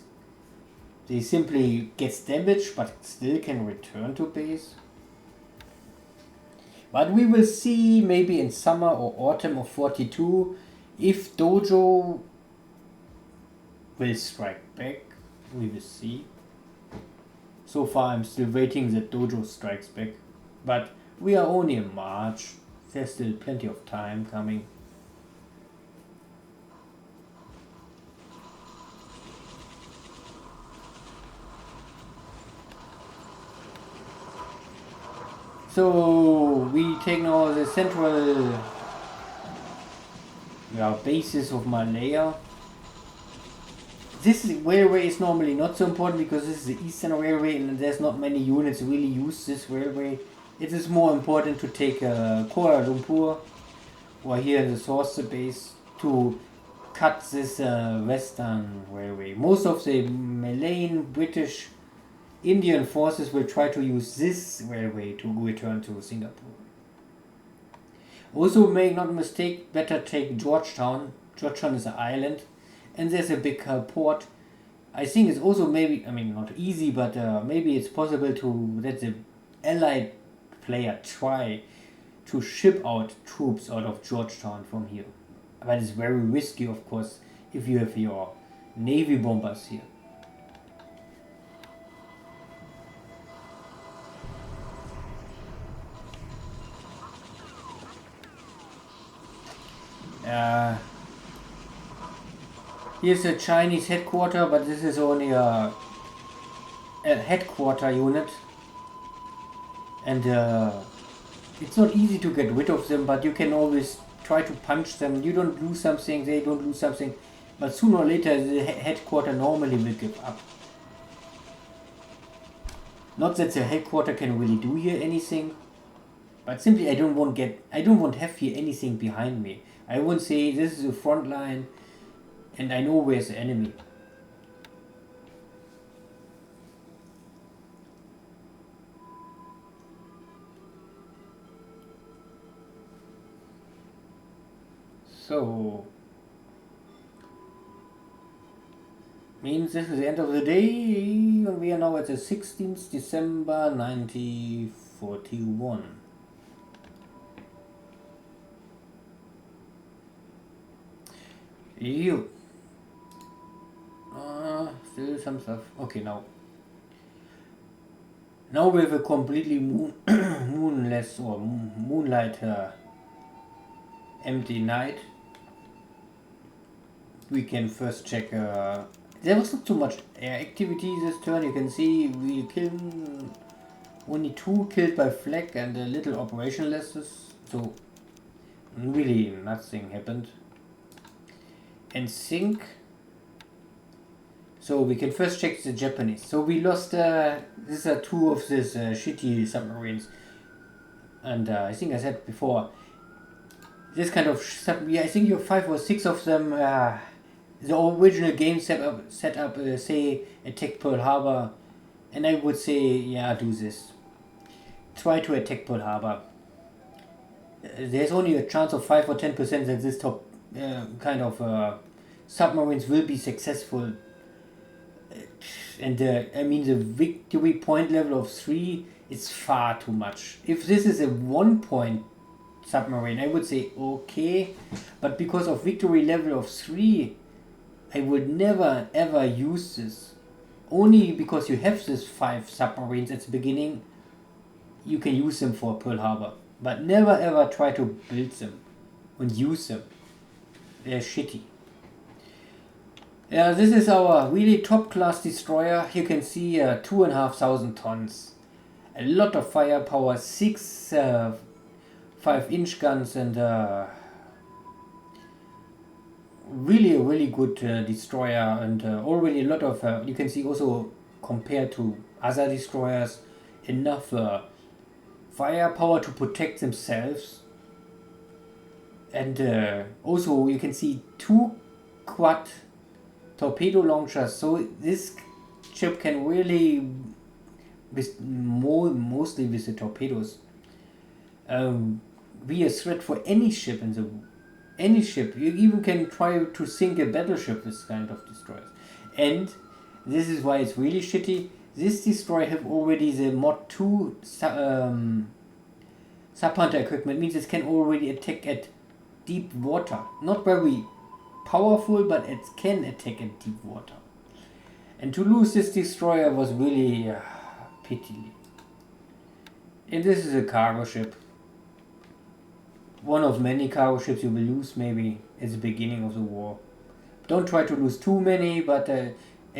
they simply gets damaged but still can return to base. But we will see maybe in summer or autumn of 42 if Dojo will strike back. We will see. So far I'm still waiting that Dojo strikes back. But we are only in March. There's still plenty of time coming. So we take now the central basis of Malaya. This railway is normally not so important because this is the Eastern Railway and there's not many units really use this railway. It is more important to take Kuala Lumpur or here in the Source base to cut this Western Railway. Most of the Malayan, British, Indian forces will try to use this railway to return to Singapore. Also, make not a mistake, better take Georgetown. Georgetown is an island and there's a big port. I think it's also maybe, not easy, but maybe it's possible to let the Allied player try to ship out troops out of Georgetown from here. But it's very risky, of course, if you have your Navy bombers here. Here's a Chinese headquarter, but this is only a headquarter unit, and it's not easy to get rid of them, but you can always try to punch them. You don't lose something, they don't lose something, but sooner or later the headquarter normally will give up. Not that the headquarter can really do here anything, but simply I don't want to have here anything behind me. I won't say this is the front line and I know where's the enemy. So means this is the end of the day. We are now at the 16th December 1941. You. Still some stuff. Okay, now we have a completely moonless or moonlight empty night. We can first check. There was not too much air activity this turn. You can see we killed only 2 killed by flak and a little operational losses. So really nothing happened. And sink. So we can first check the Japanese. So we lost, these are 2 of these shitty submarines. And I think I said before, this kind of, I think you have 5 or 6 of them. The original game set up say, attack Pearl Harbor. And I would say, yeah, do this. Try to attack Pearl Harbor. There's only a chance of 5 or 10% that this top kind of submarines will be successful. And I mean, the victory point level of 3 is far too much. If this is a 1 point submarine, I would say okay, but because of victory level of 3, I would never ever use this. Only because you have these 5 submarines at the beginning, you can use them for Pearl Harbor. But never ever try to build them and use them. They're shitty. Yeah, this is our really top class destroyer. You can see 2,500 tons. A lot of firepower, 6 5-inch guns, and really good destroyer, and already a lot of, you can see also compared to other destroyers, enough firepower to protect themselves. And also you can see 2 quad torpedo launchers, so this ship can really, mostly with the torpedoes, be a threat for any ship any ship. You even can try to sink a battleship with this kind of destroyers. And this is why it's really shitty. This destroyer have already the mod 2 sub-hunter equipment, means it can already attack at deep water. Not very powerful, but it can attack at deep water. And to lose this destroyer was really pity. And this is a cargo ship. One of many cargo ships you will lose maybe at the beginning of the war. Don't try to lose too many, but at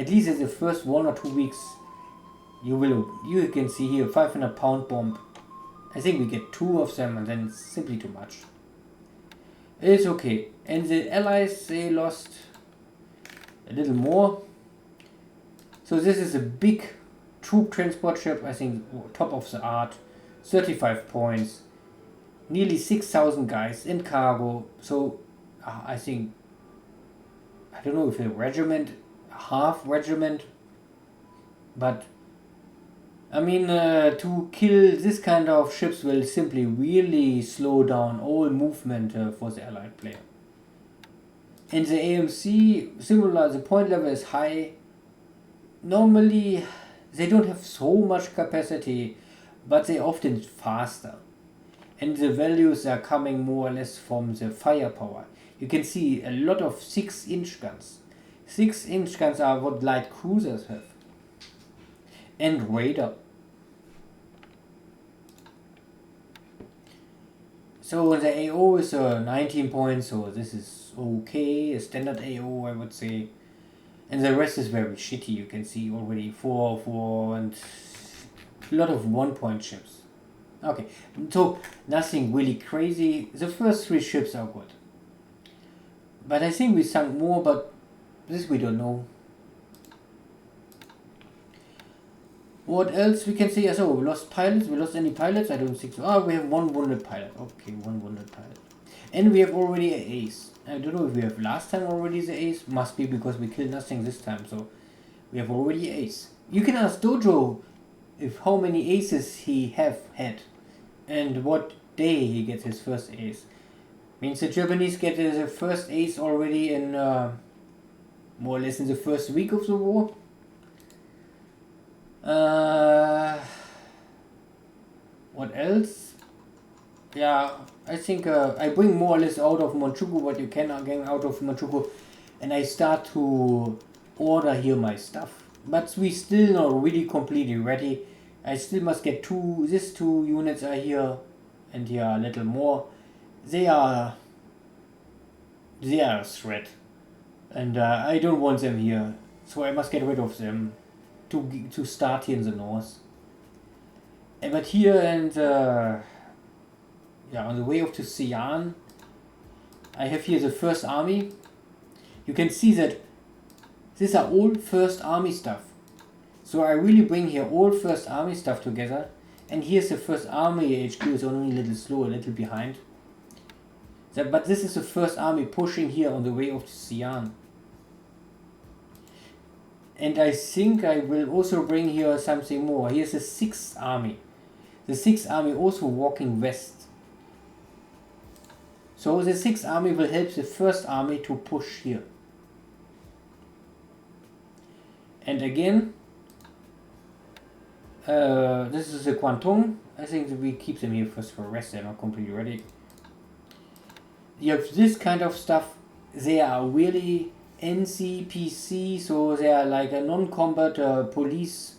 least in the first 1 or 2 weeks you can see here 500 pound bomb. I think we get 2 of them, and then it's simply too much. It's okay. And the Allies, they lost a little more. So this is a big troop transport ship, I think top of the art, 35 points, nearly 6,000 guys in cargo. So I think, I don't know if a regiment, half regiment, but I mean, to kill this kind of ships will simply really slow down all movement for the Allied player. In the AMC, similar, the point level is high. Normally, they don't have so much capacity, but they're often faster. And the values are coming more or less from the firepower. You can see a lot of 6-inch guns. 6-inch guns are what light cruisers have. And radar. So the AO is 19 points, so this is okay, a standard AO I would say. And the rest is very shitty, you can see already 4, and a lot of 1-point ships. Okay, so nothing really crazy. The first 3 ships are good. But I think we sunk more, but this we don't know. What else we can say? So we lost pilots. We lost any pilots? I don't think so. We have 1 wounded pilot. Okay, 1 wounded pilot. And we have already an ace. I don't know if we have last time already the ace. Must be because we killed nothing this time. So we have already ace. You can ask Dojo if how many aces he have had and what day he gets his first ace. Means the Japanese get the first ace already in more or less in the first week of the war. What else? Yeah, I think I bring more or less out of Manchukuo what you can again out of Manchukuo, and I start to order here my stuff. But we still not really completely ready. I still must get these 2 units are here, and here a little more. They are a threat, and I don't want them here, so I must get rid of them to start here in the north. But here and on the way up to Xi'an, I have here the First Army. You can see that these are all First Army stuff. So I really bring here all First Army stuff together. And here's the First Army HQ, is only a little slow, a little behind. But this is the First Army pushing here on the way up to Xi'an. And I think I will also bring here something more. Here's the 6th Army. The 6th Army also walking west. So the 6th Army will help the 1st Army to push here. And again, this is a Guangdong. I think that we keep them here first for rest. They're not completely ready. You have this kind of stuff. They are really NCPC, so they are like a non-combat police,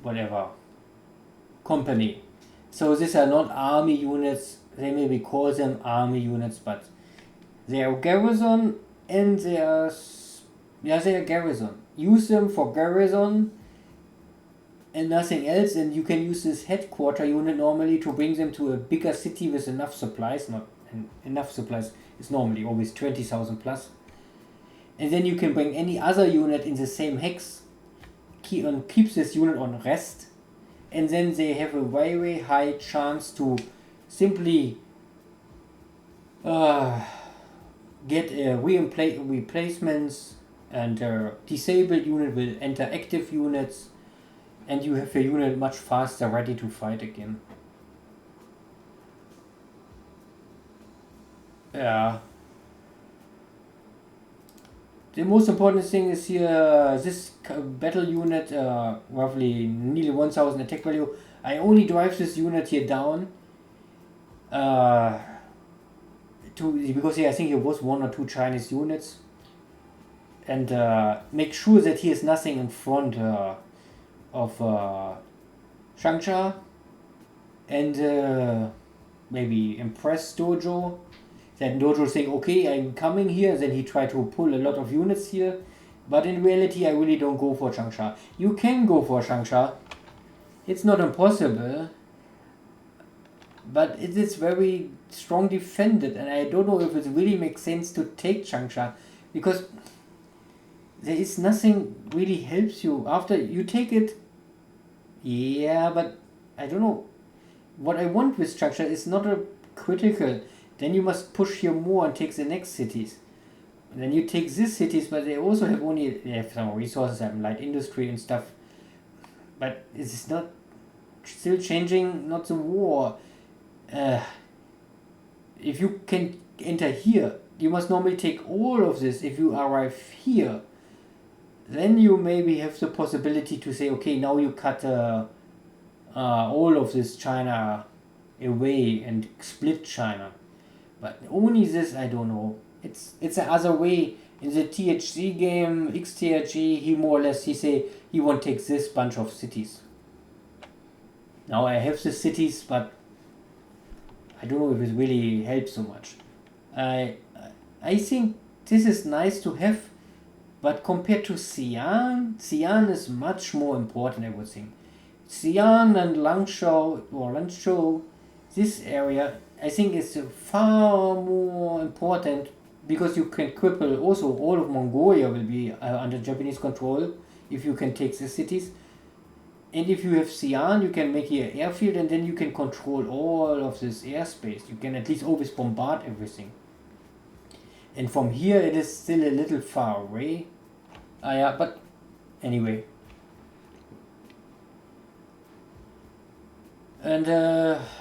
whatever, company. So these are not army units. They maybe call them army units, but they are garrison and they are garrison. Use them for garrison and nothing else, and you can use this headquarter unit normally to bring them to a bigger city with enough supplies. Not enough supplies is normally always 20,000 plus. And then you can bring any other unit in the same hex, keeps this unit on rest, and then they have a very high chance to simply get replacements, and disabled unit will enter active units, and you have a unit much faster ready to fight again. Yeah. The most important thing is here, this battle unit, roughly nearly 1000 attack value. I only drive this unit here down because I think it was 1 or 2 Chinese units, and make sure that he has nothing in front of Changsha, and maybe impress Dojo. Then Dojo saying, okay, I'm coming here. Then he tried to pull a lot of units here, but in reality I really don't go for Changsha. You can go for Changsha, it's not impossible, but it is very strong defended, and I don't know if it really makes sense to take Changsha, because there is nothing really helps you after you take it. Yeah, but I don't know. What I want with Changsha is not a critical. Then you must push here more and take the next cities. And then you take these cities, but they also have they have some resources, have light industry and stuff. But it's not still changing, not the war. If you can enter here, you must normally take all of this. If you arrive here, then you maybe have the possibility to say, okay, now you cut all of this China away and split China. But only this, I don't know. It's the other way. In the THC game, XTRG, he more or less, he won't take this bunch of cities. Now I have the cities, but I don't know if it really helps so much. I think this is nice to have, but compared to Xi'an is much more important, I would think. Xi'an and Lanzhou, this area, I think is far more important, because you can cripple also all of Mongolia will be under Japanese control if you can take the cities. And if you have Xi'an, you can make here airfield, and then you can control all of this airspace. You can at least always bombard everything. And from here it is still a little far away. Yeah, but anyway. And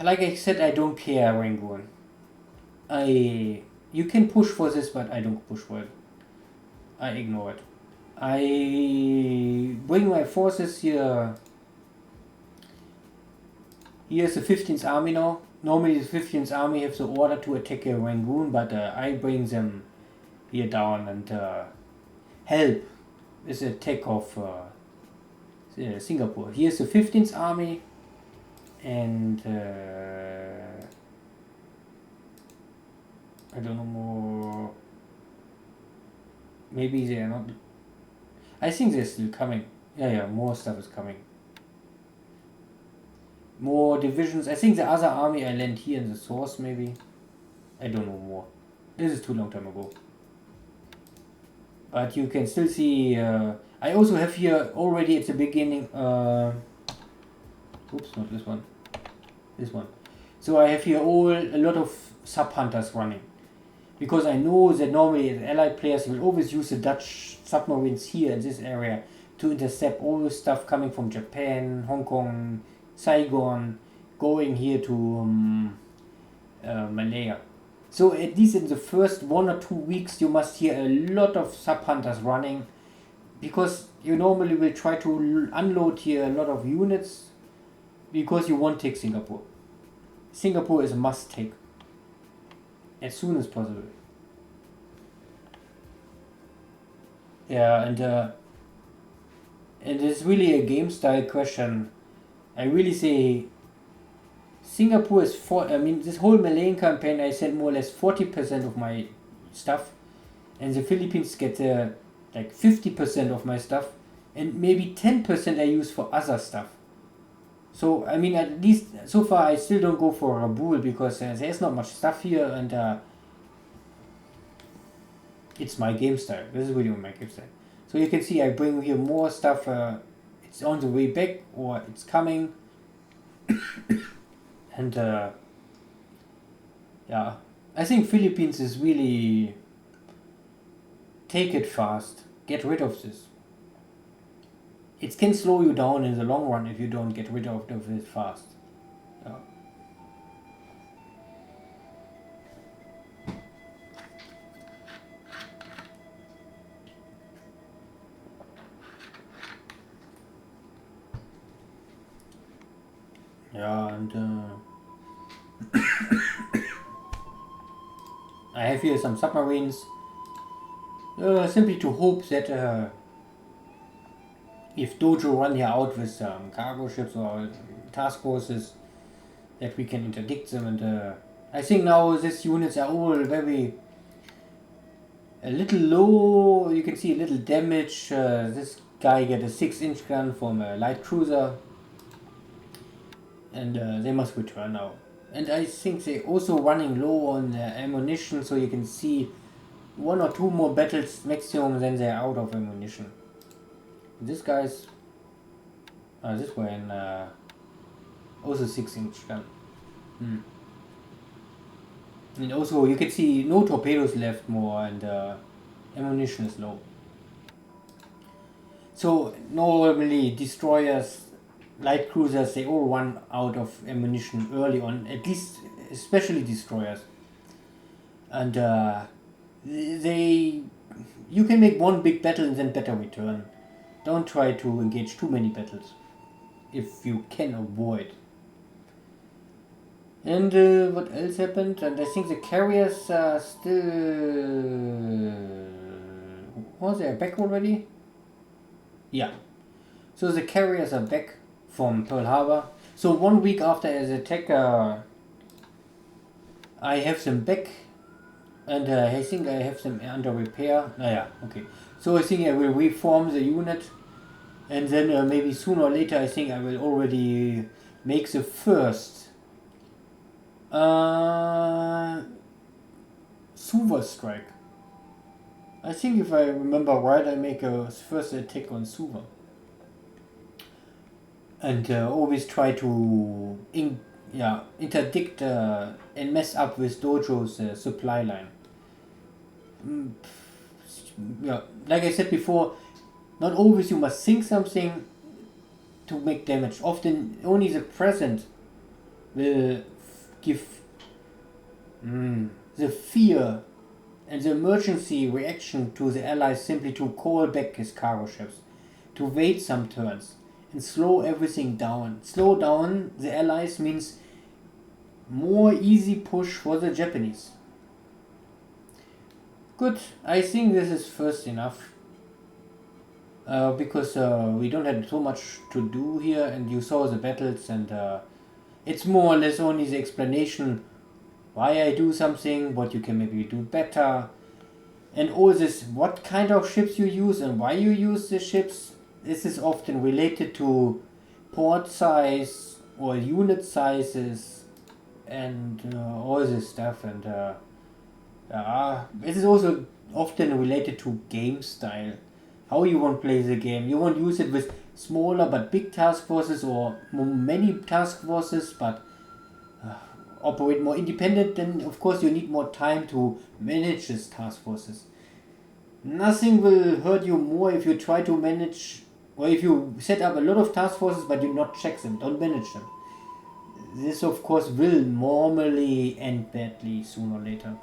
like I said, I don't care, Rangoon. You can push for this, but I don't push for it. I ignore it. I bring my forces here. Here's the 15th Army now. Normally the 15th Army have the order to attack Rangoon, but I bring them here down and help with the attack of Singapore. Here's the 15th Army. And I don't know more. Maybe they are not. I think they're still coming. Yeah, more stuff is coming. More divisions. I think the other army I land here in the source maybe. I don't know more. This is too long time ago. But you can still see. I also have here already at the beginning. Oops, not this one. This one. So I have here a lot of sub-hunters running. Because I know that normally the allied players will always use the Dutch submarines here in this area to intercept all the stuff coming from Japan, Hong Kong, Saigon, going here to Malaya. So at least in the first 1 or 2 weeks you must hear a lot of sub-hunters running because you normally will try to unload here a lot of units because you won't take Singapore. Singapore is a must take as soon as possible. Yeah, and it's really a game style question. I really say Singapore is I mean, this whole Malayan campaign, I sent more or less 40% of my stuff, and the Philippines get like 50% of my stuff, and maybe 10% I use for other stuff. So I mean, at least so far I still don't go for Rabul because there's not much stuff here, and it's my game style. This is really my game style. So you can see I bring here more stuff. It's on the way back or it's coming, and yeah, I think Philippines is really take it fast. Get rid of this. It can slow you down in the long run if you don't get rid of it fast. Yeah. Yeah, and I have here some submarines. Simply to hope that if Dojo run here out with cargo ships or task forces, that we can interdict them. And I think now these units are all a little low. You can see a little damage. This guy get a 6-inch gun from a light cruiser, and they must return now. And I think they also running low on ammunition, so you can see 1 or 2 more battles maximum, then they're out of ammunition. This guy's this one also 6-inch gun. And also you can see no torpedoes left more, and ammunition is low. So normally destroyers, light cruisers, they all run out of ammunition early on, at least especially destroyers. And you can make one big battle and then better return. Don't try to engage too many battles if you can avoid. And what else happened? And I think the carriers are still... Was they back already? Yeah. So the carriers are back from Pearl Harbor. So 1 week after the attack, I have them back. And I think I have them under repair. Yeah, okay. So I think I will reform the unit. And then maybe sooner or later I think I will already make the first Suva strike. I think if I remember right, I make a first attack on Suva. And always try to interdict and mess up with Dojo's supply line. Yeah, like I said before, not always you must think something to make damage. Often only the present will give the fear and the emergency reaction to the allies, simply to call back his cargo ships, to wait some turns and slow everything down. Slow down the allies means more easy push for the Japanese. Good, I think this is first enough. Because we don't have so much to do here, and you saw the battles, and it's more or less only the explanation why I do something, what you can maybe do better, and all this, what kind of ships you use and why you use the ships. This is often related to port size or unit sizes and all this stuff, and this is also often related to game style. How you want to play the game. You won't use it with smaller but big task forces, or many task forces but operate more independent. Then of course you need more time to manage these task forces. Nothing will hurt you more if you try to manage, or if you set up a lot of task forces but do not check them, don't manage them. This of course will normally end badly sooner or later.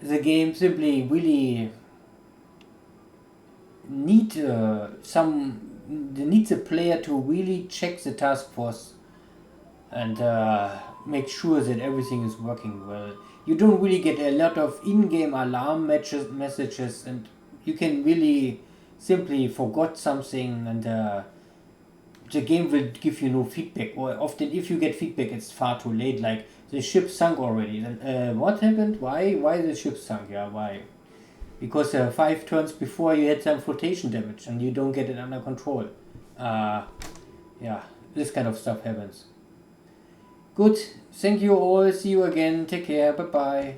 the game simply really needs a player to really check the task force and make sure that everything is working well. You don't really get a lot of in-game alarm messages, and you can really simply forgot something, and the game will give you no feedback. Or often, if you get feedback, it's far too late. Like the ship sunk already. Then what happened? Why the ship sunk? Yeah, why? Because 5 turns before you had some flotation damage and you don't get it under control. Uh, yeah, this kind of stuff happens. Good. Thank you all. See you again. Take care. Bye bye.